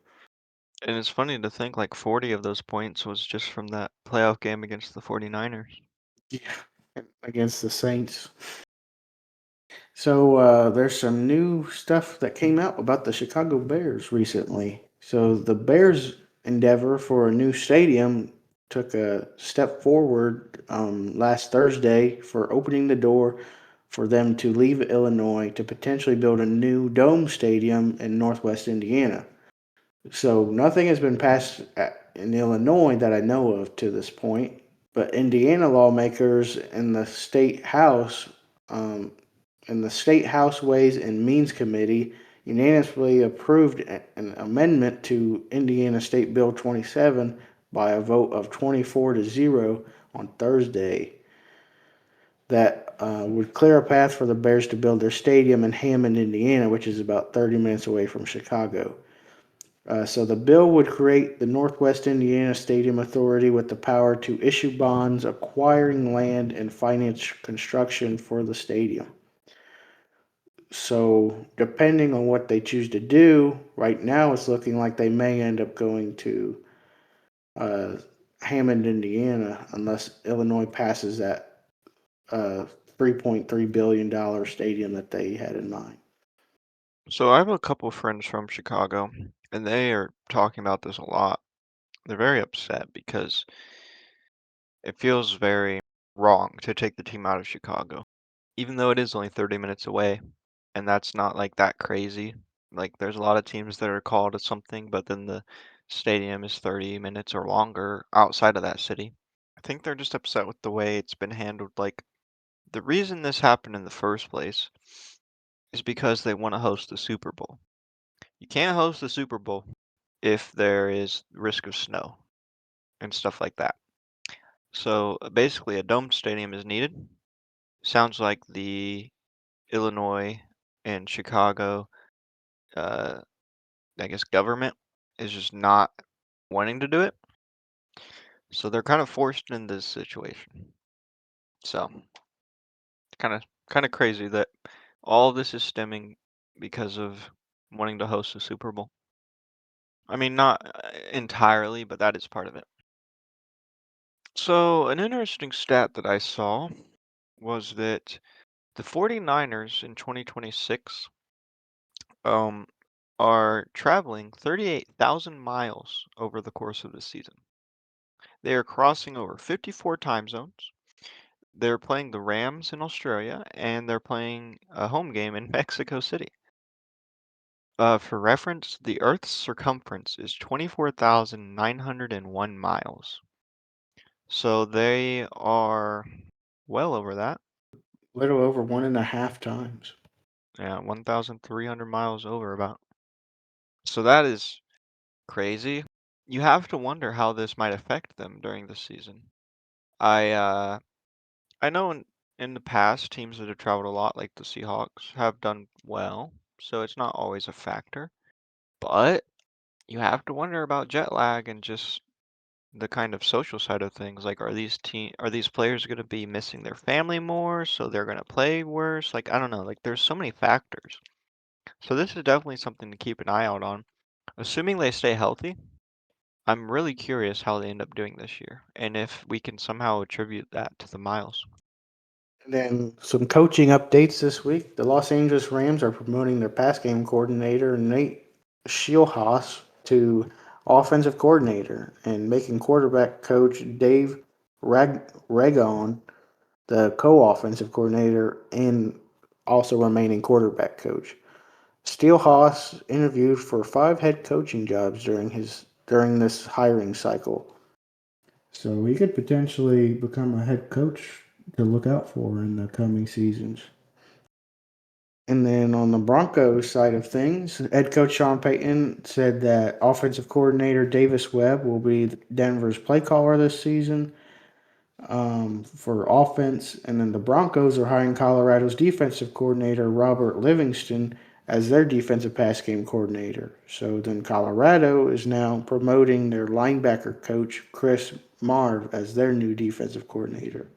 And it's funny to think like 40 of those points was just from that playoff game against the 49ers. Yeah, against the Saints. So there's some new stuff that came out about the Chicago Bears recently. So the Bears' endeavor for a new stadium took a step forward last Thursday for opening the door for them to leave Illinois to potentially build a new dome stadium in Northwest Indiana. So nothing has been passed in Illinois that I know of to this point, but Indiana lawmakers in the state house um, and the State House Ways and Means Committee unanimously approved an amendment to Indiana State Bill 27 by a vote of 24 to 0 on Thursday that would clear a path for the Bears to build their stadium in Hammond, Indiana, which is about 30 minutes away from Chicago. So the bill would create the Northwest Indiana Stadium Authority with the power to issue bonds, acquiring land, and finance construction for the stadium. So, depending on what they choose to do, right now it's looking like they may end up going to uh, Hammond, Indiana, unless Illinois passes that uh, $3.3 billion stadium that they had in mind. So I have a couple friends from Chicago, and they are talking about this a lot. They're very upset because it feels very wrong to take the team out of Chicago, even though it is only 30 minutes away, and that's not like that crazy. Like there's a lot of teams that are called to something, but then the stadium is 30 minutes or longer outside of that city. I think they're just upset with the way it's been handled. Like the reason this happened in the first place is because they want to host the Super Bowl. You can't host the Super Bowl if there is risk of snow and stuff like that. So basically, a domed stadium is needed. Sounds like the Illinois and Chicago, uh, I guess, government is just not wanting to do it. So they're kind of forced in this situation. So kind of crazy that all this is stemming because of wanting to host a Super Bowl. I mean, not entirely, but that is part of it. So, an interesting stat that I saw was that the 49ers in 2026 um, are traveling 38,000 miles over the course of the season. They are crossing over 54 time zones. They're playing the Rams in Australia, and they're playing a home game in Mexico City. For reference, the Earth's circumference is 24,901 miles. So they are well over that. Little over 1.5 times. Yeah, 1,300 miles over about. So that is crazy. You have to wonder how this might affect them during the season. I uh I know in the past teams that have traveled a lot, like the Seahawks, have done well, so it's not always a factor. But you have to wonder about jet lag and just the kind of social side of things. Like, are these players going to be missing their family more, so they're going to play worse? Like, I don't know. Like, there's so many factors. So this is definitely something to keep an eye out on. Assuming they stay healthy, I'm really curious how they end up doing this year, and if we can somehow attribute that to the miles. And then some coaching updates this week. The Los Angeles Rams are promoting their pass game coordinator, Nate Shieldhouse, to offensive coordinator and making quarterback coach Dave Ragon the co-offensive coordinator and also remaining quarterback coach. Steelhouse interviewed for 5 head coaching jobs during this hiring cycle. So he could potentially become a head coach to look out for in the coming seasons. And then on the Broncos side of things, head coach Sean Payton said that offensive coordinator Davis Webb will be Denver's play caller this season for offense. And then the Broncos are hiring Colorado's defensive coordinator Robert Livingston as their defensive pass game coordinator. So then Colorado is now promoting their linebacker coach Chris Marv as their new defensive coordinator.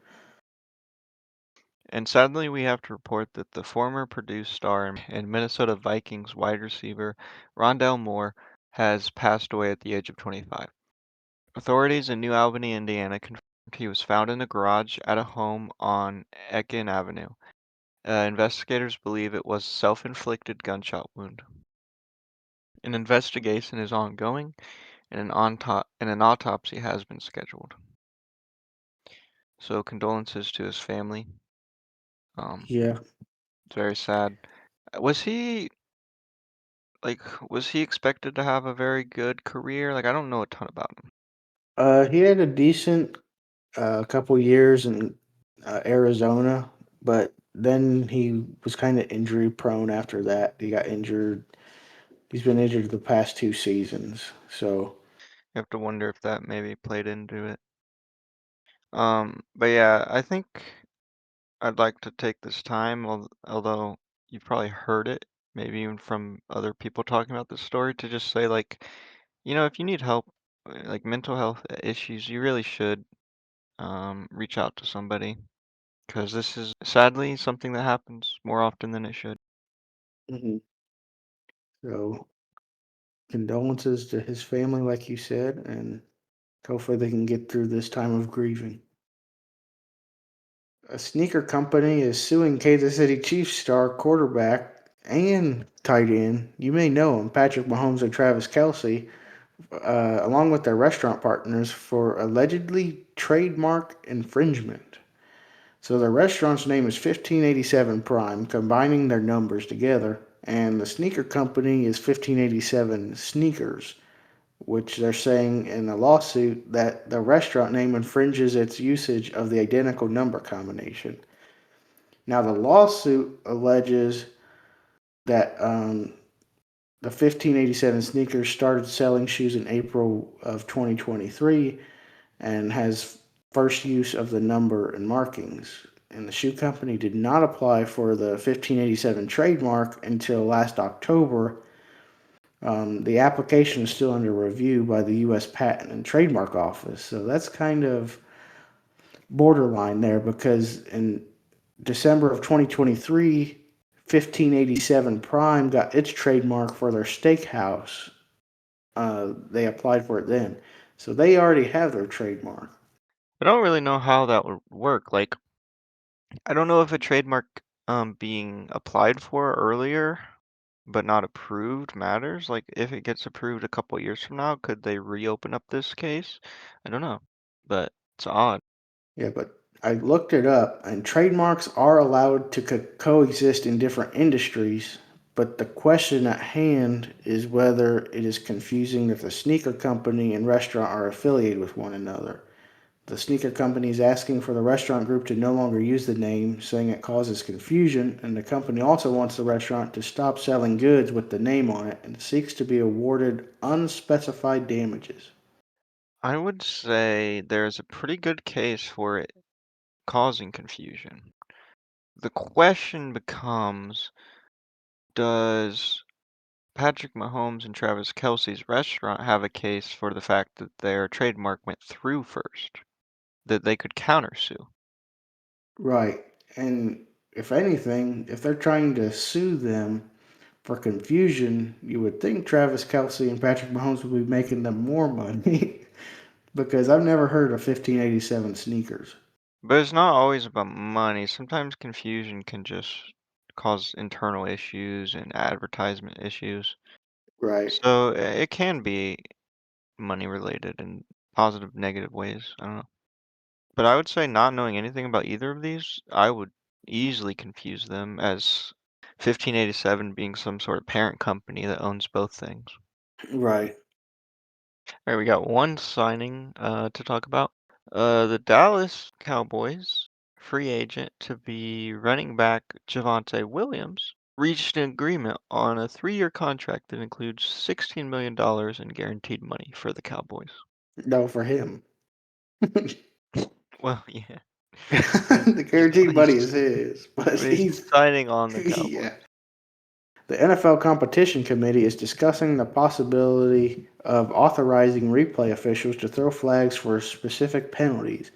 And sadly, we have to report that the former Purdue star and Minnesota Vikings wide receiver Rondell Moore has passed away at the age of 25. Authorities in New Albany, Indiana confirmed he was found in a garage at a home on Ekin Avenue. Investigators believe it was a self-inflicted gunshot wound. An investigation is ongoing, and an autopsy has been scheduled. So condolences to his family. Um, Yeah. it's very sad. Was he like was he expected to have a very good career? Like I don't know a ton about him. He had a decent couple years in Arizona, but then he was kind of injury prone after that. He got injured. He's been injured the past 2 seasons. So, You have to wonder if that maybe played into it. But yeah, I think I'd like to take this time, although you've probably heard it, maybe even from other people talking about this story, to just say like, if you need help, like mental health issues, you really should reach out to somebody because this is sadly something that happens more often than it should. Mhm. So condolences to his family, like you said, and hopefully they can get through this time of grieving. A sneaker company is suing Kansas City Chiefs star quarterback and tight end. You may know him, Patrick Mahomes and Travis Kelsey, along with their restaurant partners for allegedly trademark infringement. So the restaurant's name is 1587 Prime, combining their numbers together, and the sneaker company is 1587 Sneakers, which they're saying in a lawsuit that the restaurant name infringes its usage of the identical number combination. Now, the lawsuit alleges that the 1587 Sneakers started selling shoes in April of 2023 and has first use of the number and markings. And the shoe company did not apply for the 1587 trademark until last October. The application is still under review by the U.S. Patent and Trademark Office. So that's kind of borderline there because in December of 2023, 1587 Prime got its trademark for their steakhouse. They applied for it then. So they already have their trademark. I don't really know how that would work. Like, I don't know if a trademark being applied for earlier but not approved matters. Like, if it gets approved a couple years from now, could they reopen up this case? I don't know, but it's odd. Yeah, but I looked it up, and trademarks are allowed to coexist in different industries. But the question at hand is whether it is confusing if the sneaker company and restaurant are affiliated with one another. The sneaker company is asking for the restaurant group to no longer use the name, saying it causes confusion, and the company also wants the restaurant to stop selling goods with the name on it and seeks to be awarded unspecified damages. I would say there's a pretty good case for it causing confusion. The question becomes, does Patrick Mahomes and Travis Kelce's restaurant have a case for the fact that their trademark went through first, that they could countersue? Right. And if anything, if they're trying to sue them for confusion, you would think Travis Kelsey and Patrick Mahomes would be making them more money because I've never heard of 1587 sneakers. But it's not always about money. Sometimes confusion can just cause internal issues and advertisement issues. Right. So it can be money related in positive, negative ways. I don't know. But I would say not knowing anything about either of these, I would easily confuse them as 1587 being some sort of parent company that owns both things. Right. All right, we got one signing to talk about. The Dallas Cowboys free agent to be running back Javonte Williams reached an agreement on a 3-year contract that includes $16 million in guaranteed money for the Cowboys. No, for him. Well, yeah, he's, The he's, guaranteed money he's, is his, but he's he's signing on the Cowboys. yeah. The NFL Competition Committee is discussing the possibility of authorizing replay officials to throw flags for specific penalties.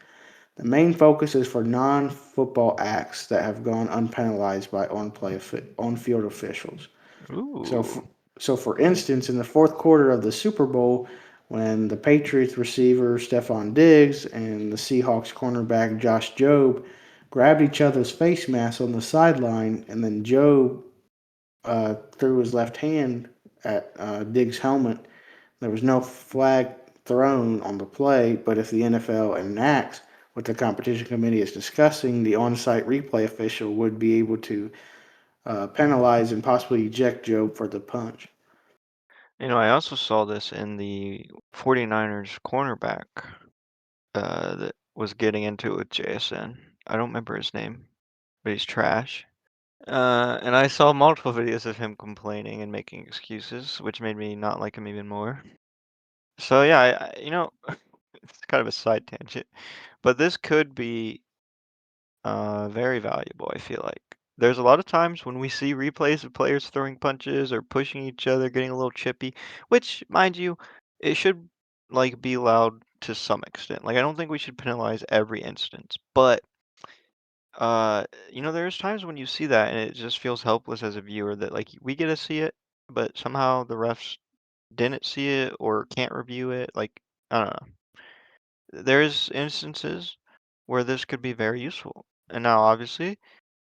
The main focus is for non-football acts that have gone unpenalized by on-field officials. So, Ooh. for, so for instance, in the fourth quarter of the Super Bowl, when the Patriots receiver Stephon Diggs and the Seahawks cornerback Josh Jobe grabbed each other's face masks on the sideline, and then Jobe threw his left hand at Diggs' helmet. There was no flag thrown on the play, but if the NFL enacts what the competition committee is discussing, the on-site replay official would be able to penalize and possibly eject Joe for the punch. I also saw this in the 49ers cornerback that was getting into it with JSN. I don't remember his name, but he's trash. And I saw multiple videos of him complaining and making excuses, which made me not like him even more. So yeah, it's kind of a side tangent, but this could be very valuable, I feel like. There's a lot of times when we see replays of players throwing punches or pushing each other, getting a little chippy, which, mind you, it should like be allowed to some extent. Like I don't think we should penalize every instance, but there's times when you see that and it just feels helpless as a viewer that like we get to see it, but somehow the refs didn't see it or can't review it. Like, I don't know. There's instances where this could be very useful. And now obviously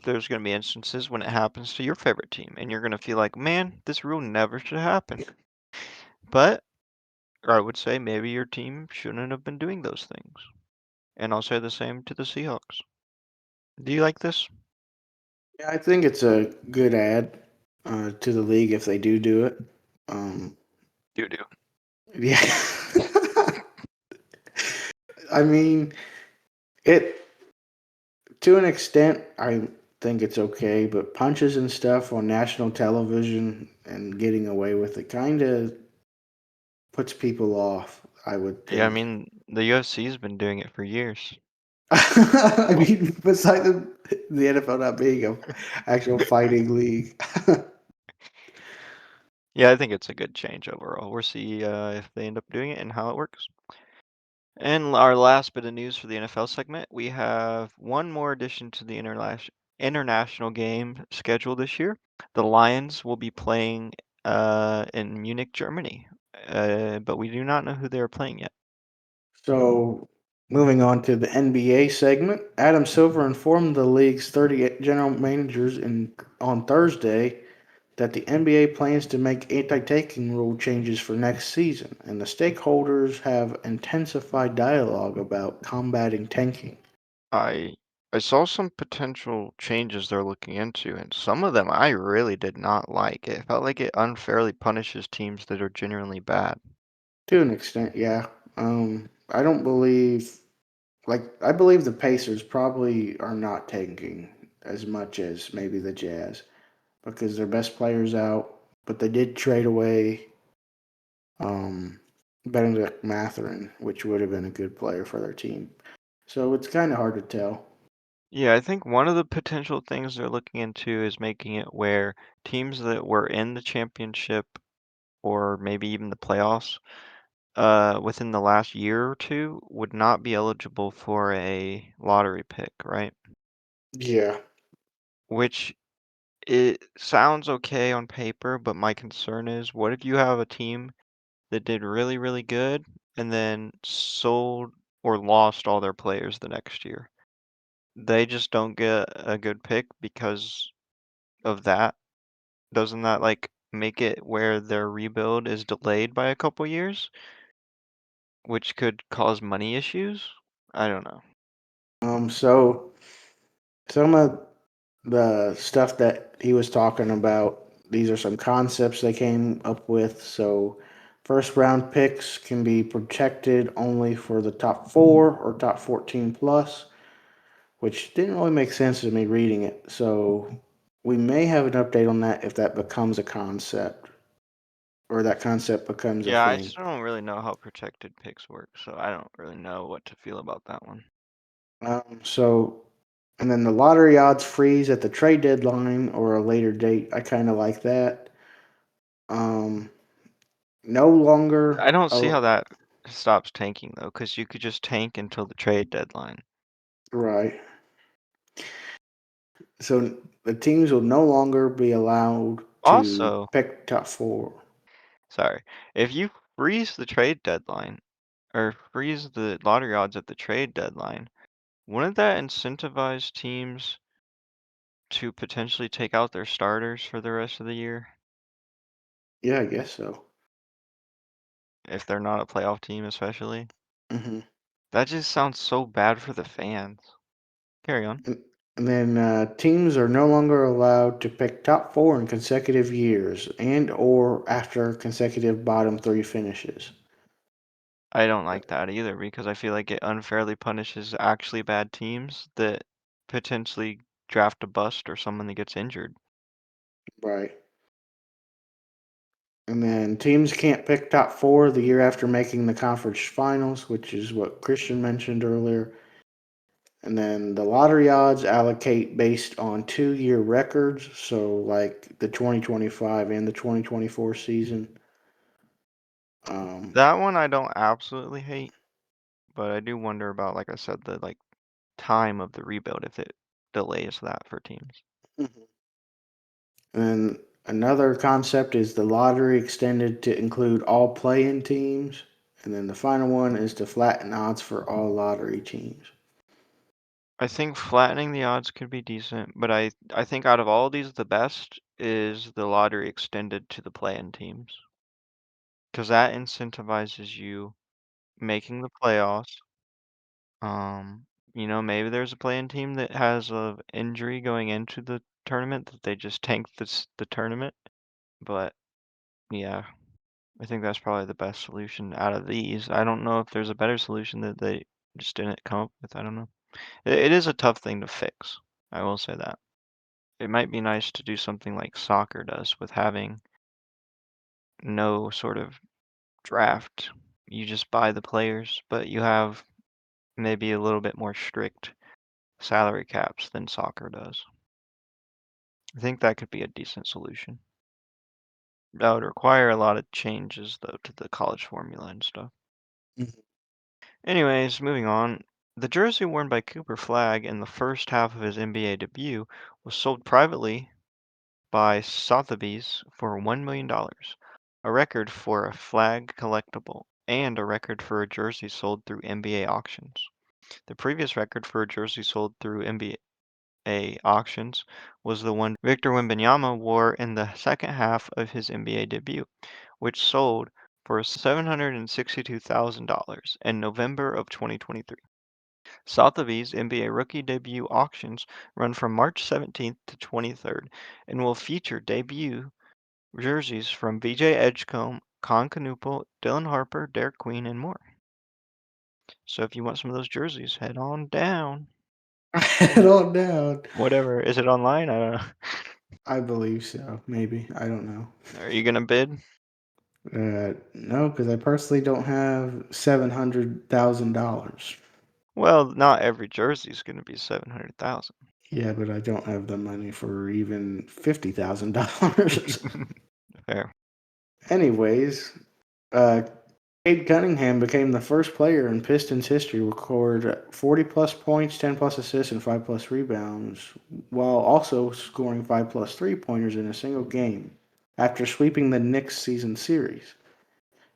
there's going to be instances when it happens to your favorite team and you're going to feel like, man, this rule never should happen. But I would say maybe your team shouldn't have been doing those things. And I'll say the same to the Seahawks. Do you like this? Yeah, I think it's a good ad to the league if they do it. Um, You do. yeah, I mean it to an extent. I think it's okay, but punches and stuff on national television and getting away with it kind of puts people off. I would Yeah, I think. mean, the UFC's been doing it for years. I mean, besides the NFL not being a actual fighting league. Yeah, I think it's a good change overall. We'll see if they end up doing it and how it works. And our last bit of news for the NFL segment, we have one more addition to the international game schedule this year. The Lions will be playing in Munich, Germany, but we do not know who they are playing yet. So, moving on to the NBA segment, Adam Silver informed the league's 30 general managers on Thursday that the NBA plans to make anti-tanking rule changes for next season, and the stakeholders have intensified dialogue about combating tanking. I I saw some potential changes they're looking into, and some of them I really did not like. It felt like it unfairly punishes teams that are genuinely bad. To an extent, yeah. I don't believe, I believe the Pacers probably are not tanking as much as maybe the Jazz because their best player's out, but they did trade away um, Benedict Mathurin, which would have been a good player for their team. So it's kind of hard to tell. Yeah, I think one of the potential things they're looking into is making it where teams that were in the championship or maybe even the playoffs within the last year or two would not be eligible for a lottery pick, right? Yeah. Which it sounds okay on paper, but my concern is what if you have a team that did really, really good and then sold or lost all their players the next year? They just don't get a good pick because of that. Doesn't that like make it where their rebuild is delayed by a couple years, which could cause money issues? I don't know. So some of the stuff that he was talking about, these are some concepts they came up with. So first round picks can be protected only for the top four or top 14 plus, which didn't really make sense to me reading it. So we may have an update on that if that becomes a concept or that concept becomes a Yeah, I thing. still don't really know how protected picks work, so I don't really know what to feel about that one. So, and then the lottery odds freeze at the trade deadline or a later date. I kind of like that. Um, no longer, I don't see oh, how that stops tanking though, because you could just tank until the trade deadline. right. So the teams will no longer be allowed to Also, pick top four. sorry, if you freeze the trade deadline or freeze the lottery odds at the trade deadline, wouldn't that incentivize teams to potentially take out their starters for the rest of the year Yeah, I guess so. if they're not a playoff team, especially? hmm That just sounds so bad for the fans. Carry on. And, and then teams are no longer allowed to pick top four in consecutive years and or after consecutive bottom three finishes. I don't like that either because I feel like it unfairly punishes actually bad teams that potentially draft a bust or someone that gets injured. Right. And then teams can't pick top four the year after making the conference finals, which is what Christian mentioned earlier. And then the lottery odds allocate based on 2 year records. So, like the 2025 and the 2024 season. Um, That one I don't absolutely hate, but I do wonder about, like I said, the like time of the rebuild if it delays that for teams. Mhm. And another concept is the lottery extended to include all play-in teams. And then the final one is to flatten odds for all lottery teams. I think flattening the odds could be decent, but I think out of all these, the best is the lottery extended to the play-in teams, because that incentivizes you making the playoffs. Um, maybe there's a play-in team that has a injury going into the tournament that they just tank the tournament. But yeah, I think that's probably the best solution out of these. I don't know if there's a better solution that they just didn't come up with. I don't know. It is a tough thing to fix. I will say that. It might be nice to do something like soccer does with having no sort of draft. You just buy the players, but you have maybe a little bit more strict salary caps than soccer does. I think that could be a decent solution. That would require a lot of changes, though, to the college formula and stuff. Mhm. Anyways, moving on. The jersey worn by Cooper Flagg in the first half of his NBA debut was sold privately by Sotheby's for $1 million, a record for a Flagg collectible and a record for a jersey sold through NBA auctions. The previous record for a jersey sold through NBA auctions was the one Victor Wembanyama wore in the second half of his NBA debut, which sold for $762,000 in November of 2023. Sotheby's NBA rookie debut auctions run from March 17th to 23rd and will feature debut jerseys from VJ Edgecombe, Con Canoopel, Dylan Harper, Derek Queen, and more. So if you want some of those jerseys, head on down. Head on down. Whatever. Is it online? I don't know. I believe so. Maybe. I don't know. Are you gonna bid? No, because I personally don't have $700,000. Well, not every jersey is gonna be 700,000. Yeah, but I don't have the money for even $50,000. Fair. Anyways, uh, Cade Cunningham became the first player in Pistons history to record 40 plus points, 10 plus assists, and 5 plus rebounds, while also scoring 5 plus three pointers in a single game after sweeping the Knicks season series.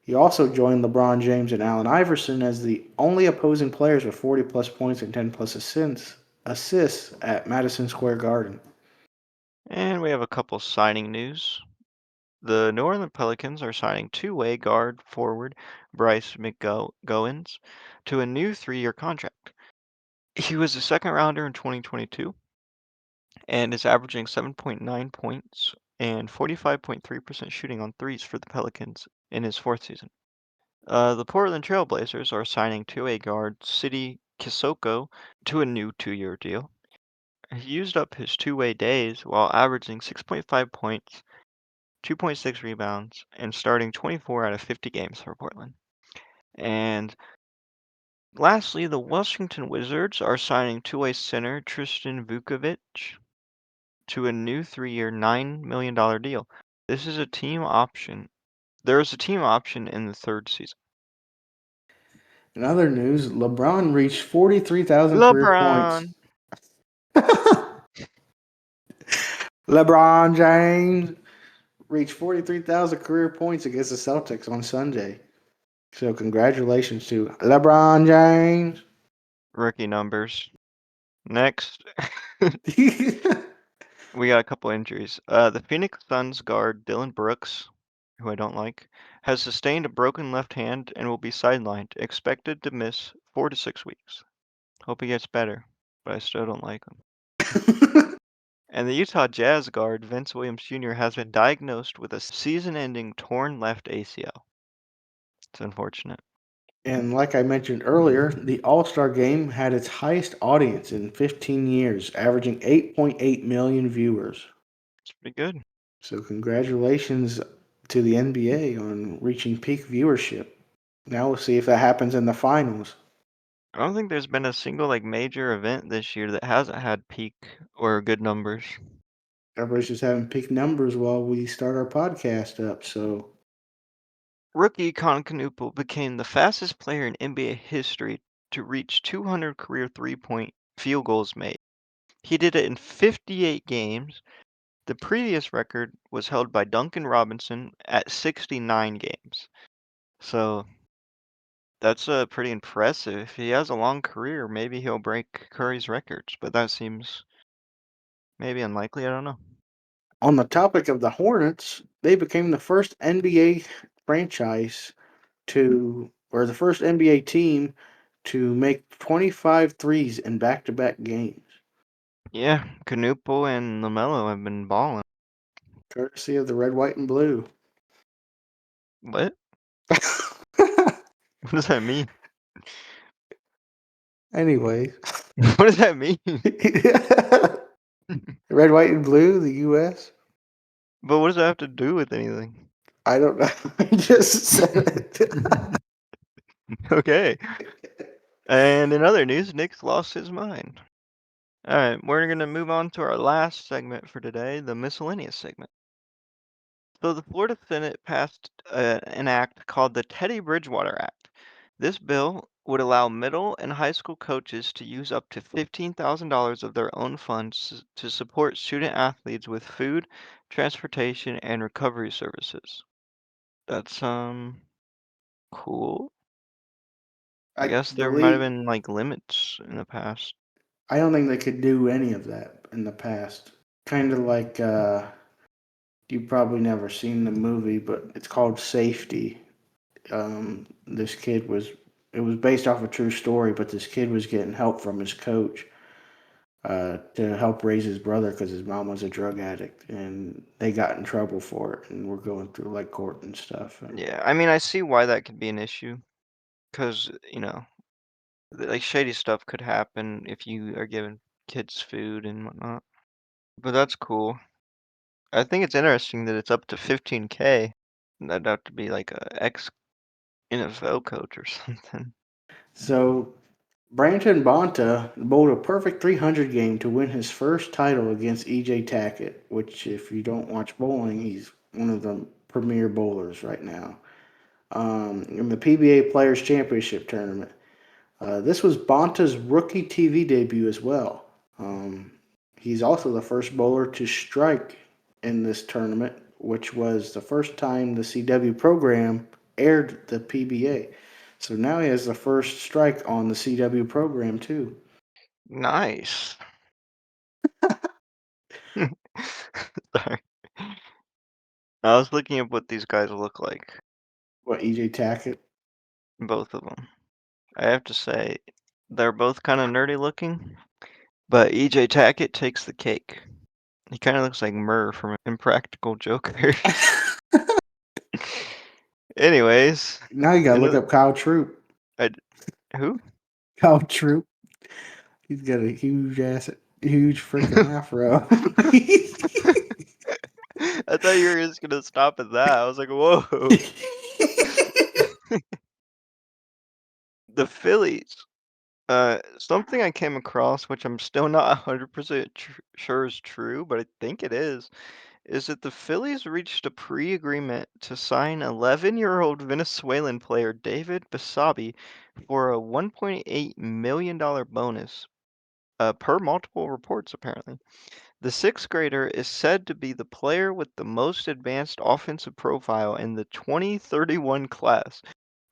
He also joined LeBron James and Allen Iverson as the only opposing players with 40 plus points and 10 plus assists at Madison Square Garden. And we have a couple signing news. The New Orleans Pelicans are signing two-way guard forward Bryce McGoins to a new 3-year contract. He was a second rounder in 2022 and is averaging 7.9 points and 45.3% shooting on threes for the Pelicans in his fourth season. The Portland Trailblazers are signing two-way guard Sidi Kisoko to a new 2-year deal. He used up his two-way days while averaging 6.5 points, 2.6 rebounds, and starting 24 out of 50 games for Portland. And lastly, the Washington Wizards are signing two-way center Tristan Vukovic to a new 3-year, $9 million deal. This is a team option. There is a team option in the third season. In other news, LeBron reached 43,000 career points. LeBron. LeBron James reached 43,000 career points against the Celtics on Sunday. So congratulations to LeBron James. Rookie numbers. Next, we got a couple injuries. The Phoenix Suns guard Dylan Brooks, who I don't like, has sustained a broken left hand and will be sidelined, expected to miss 4 to 6 weeks. Hope he gets better, but I still don't like him. And the Utah Jazz guard Vince Williams Jr. has been diagnosed with a season-ending torn left ACL. It's unfortunate. And like I mentioned earlier, the All Star game had its highest audience in 15 years, averaging 8.8 million viewers. It's pretty good. So, congratulations to the NBA on reaching peak viewership. Now we'll see if that happens in the finals. I don't think there's been a single major event this year that hasn't had peak or good numbers. Everybody's just having peak numbers while we start our podcast up. So, Rookie Con Canoopel became the fastest player in NBA history to reach 200 career three-point field goals made. He did it in 58 games. The previous record was held by Duncan Robinson at 69 games. So that's pretty impressive. If he has a long career, maybe he'll break Curry's records, but that seems maybe unlikely. I don't know. On the topic of the Hornets, they became the first NBA franchise or the first NBA team to make 25 threes in back to back games, Yeah, Canupo and LaMelo have been balling. courtesy of the red, white, and blue. What? What does that mean? Anyways, What does that mean? red, white, and blue, the U.S. But what does that have to do with anything? I don't know. I just said it. Okay. And in other news, Nick's lost his mind. All right, we're going to move on to our last segment for today, the miscellaneous segment. So the Florida Senate passed an act called the Teddy Bridgewater Act. This bill would allow middle and high school coaches to use up to $15,000 of their own funds to support student athletes with food, transportation, and recovery services. That's cool. I I guess there might have believe been like limits in the past. I don't think they could do any of that in the past. Kind of like you've probably never seen the movie, but it's called Safety. This kid was it was based off a true story, but this kid was getting help from his coach to help raise his brother because his mom was a drug addict, and they got in trouble for it, and we're going through like court and stuff. And Yeah, I mean, I see why that could be an issue because, like shady stuff could happen if you are giving kids food and whatnot. But that's cool. I think it's interesting that it's up to 15K. That'd have to be like a ex NFL coach or something. so Branton Bonta bowled a perfect 300 game to win his first title against EJ Tackett, which, if you don't watch bowling, he's one of the premier bowlers right now. In the PBA Players Championship tournament. This was Bonta's rookie TV debut as well. Um, he's also the first bowler to strike in this tournament, which was the first time the CW program aired the PBA. So now he has the first strike on the CW program too. Nice. Sorry. I was looking at what these guys look like, What, EJ Tackett? both of them. I have to say, they're both kind of nerdy looking, but EJ Tackett takes the cake. He kind of looks like Murr from Impractical Jokers. Anyways, Now you gotta look another up Kyle Troop. I, who? Kyle Troop. He's got a huge freaking afro. I thought you were just gonna stop at that. I was like, whoa. The Phillies. Something I came across, which I'm still not 100% sure is true, but I think it is that the Phillies reached a pre-agreement to sign 11-year-old Venezuelan player David Basabi for a $1.8 million bonus, per multiple reports, apparently. The sixth grader is said to be the player with the most advanced offensive profile in the 2031 class.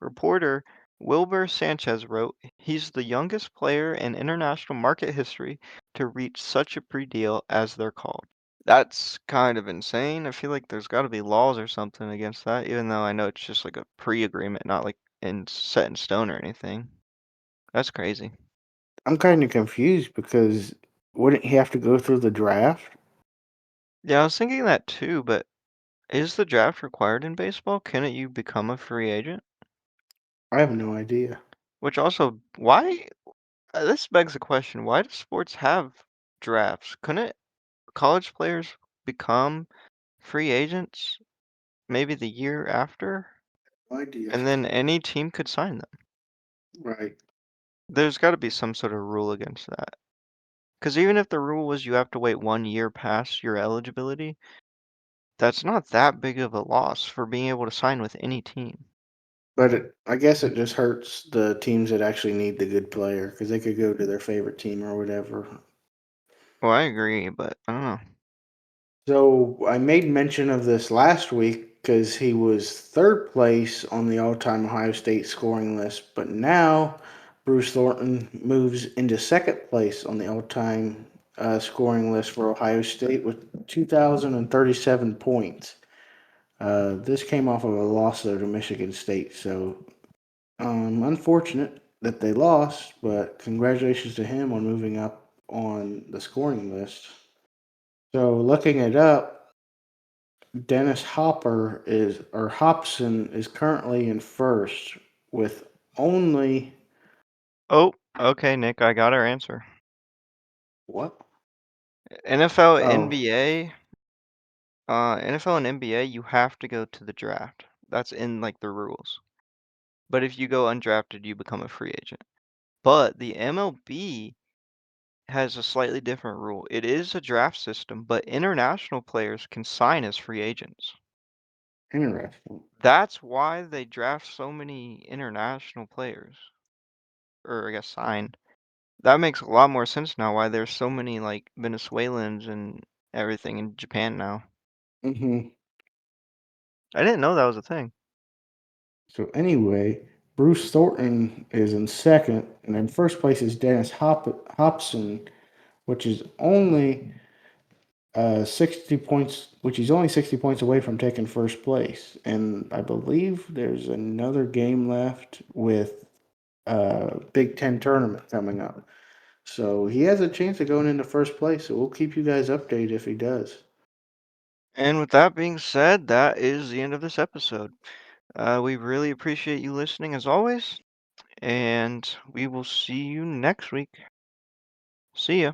Reporter Wilbur Sanchez wrote, "He's the youngest player in international market history to reach such a pre-deal, as they're called." That's kind of insane. I feel like there's got to be laws or something against that, even though I know it's just like a pre-agreement, not like set in stone or anything. That's crazy. I'm kind of confused because wouldn't he have to go through the draft? Yeah, I was thinking that too, but is the draft required in baseball? Couldn't you become a free agent? I have no idea. Which also, why? This begs the question: why do sports have drafts? Couldn't college players become free agents maybe the year after, No idea. and then any team could sign them? Right. There's got to be some sort of rule against that. Because even if the rule was you have to wait 1 year past your eligibility, that's not that big of a loss for being able to sign with any team. But I guess it just hurts the teams that actually need the good player because they could go to their favorite team or whatever. Well, I agree, but I don't know. So I made mention of this last week because he was third place on the all-time Ohio State scoring list, but now Bruce Thornton moves into second place on the all-time scoring list for Ohio State with 2,037 points. This came off of a loss though to Michigan State, so unfortunate that they lost, but congratulations to him on moving up on the scoring list. So looking it up, Dennis Hopson is currently in first with only Oh, okay, Nick, I got our answer. what? NFL, Oh, NBA, NFL and NBA, you have to go to the draft. That's in like the rules. But if you go undrafted, you become a free agent. But the MLB has a slightly different rule. It is a draft system, but international players can sign as free agents. interesting. That's why they draft so many international players, or I guess sign. That makes a lot more sense now why there's so many like Venezuelans and everything in Japan now. hmm I didn't know that was a thing. So anyway, Bruce Thornton is in second, and in first place is Hobson, which is only 60 points, which he's only 60 points away from taking first place. And I believe there's another game left with Big Ten tournament coming up. So he has a chance of going into first place. So we'll keep you guys updated if he does. And with that being said, that is the end of this episode. We really appreciate you listening as always, and we will see you next week. See ya.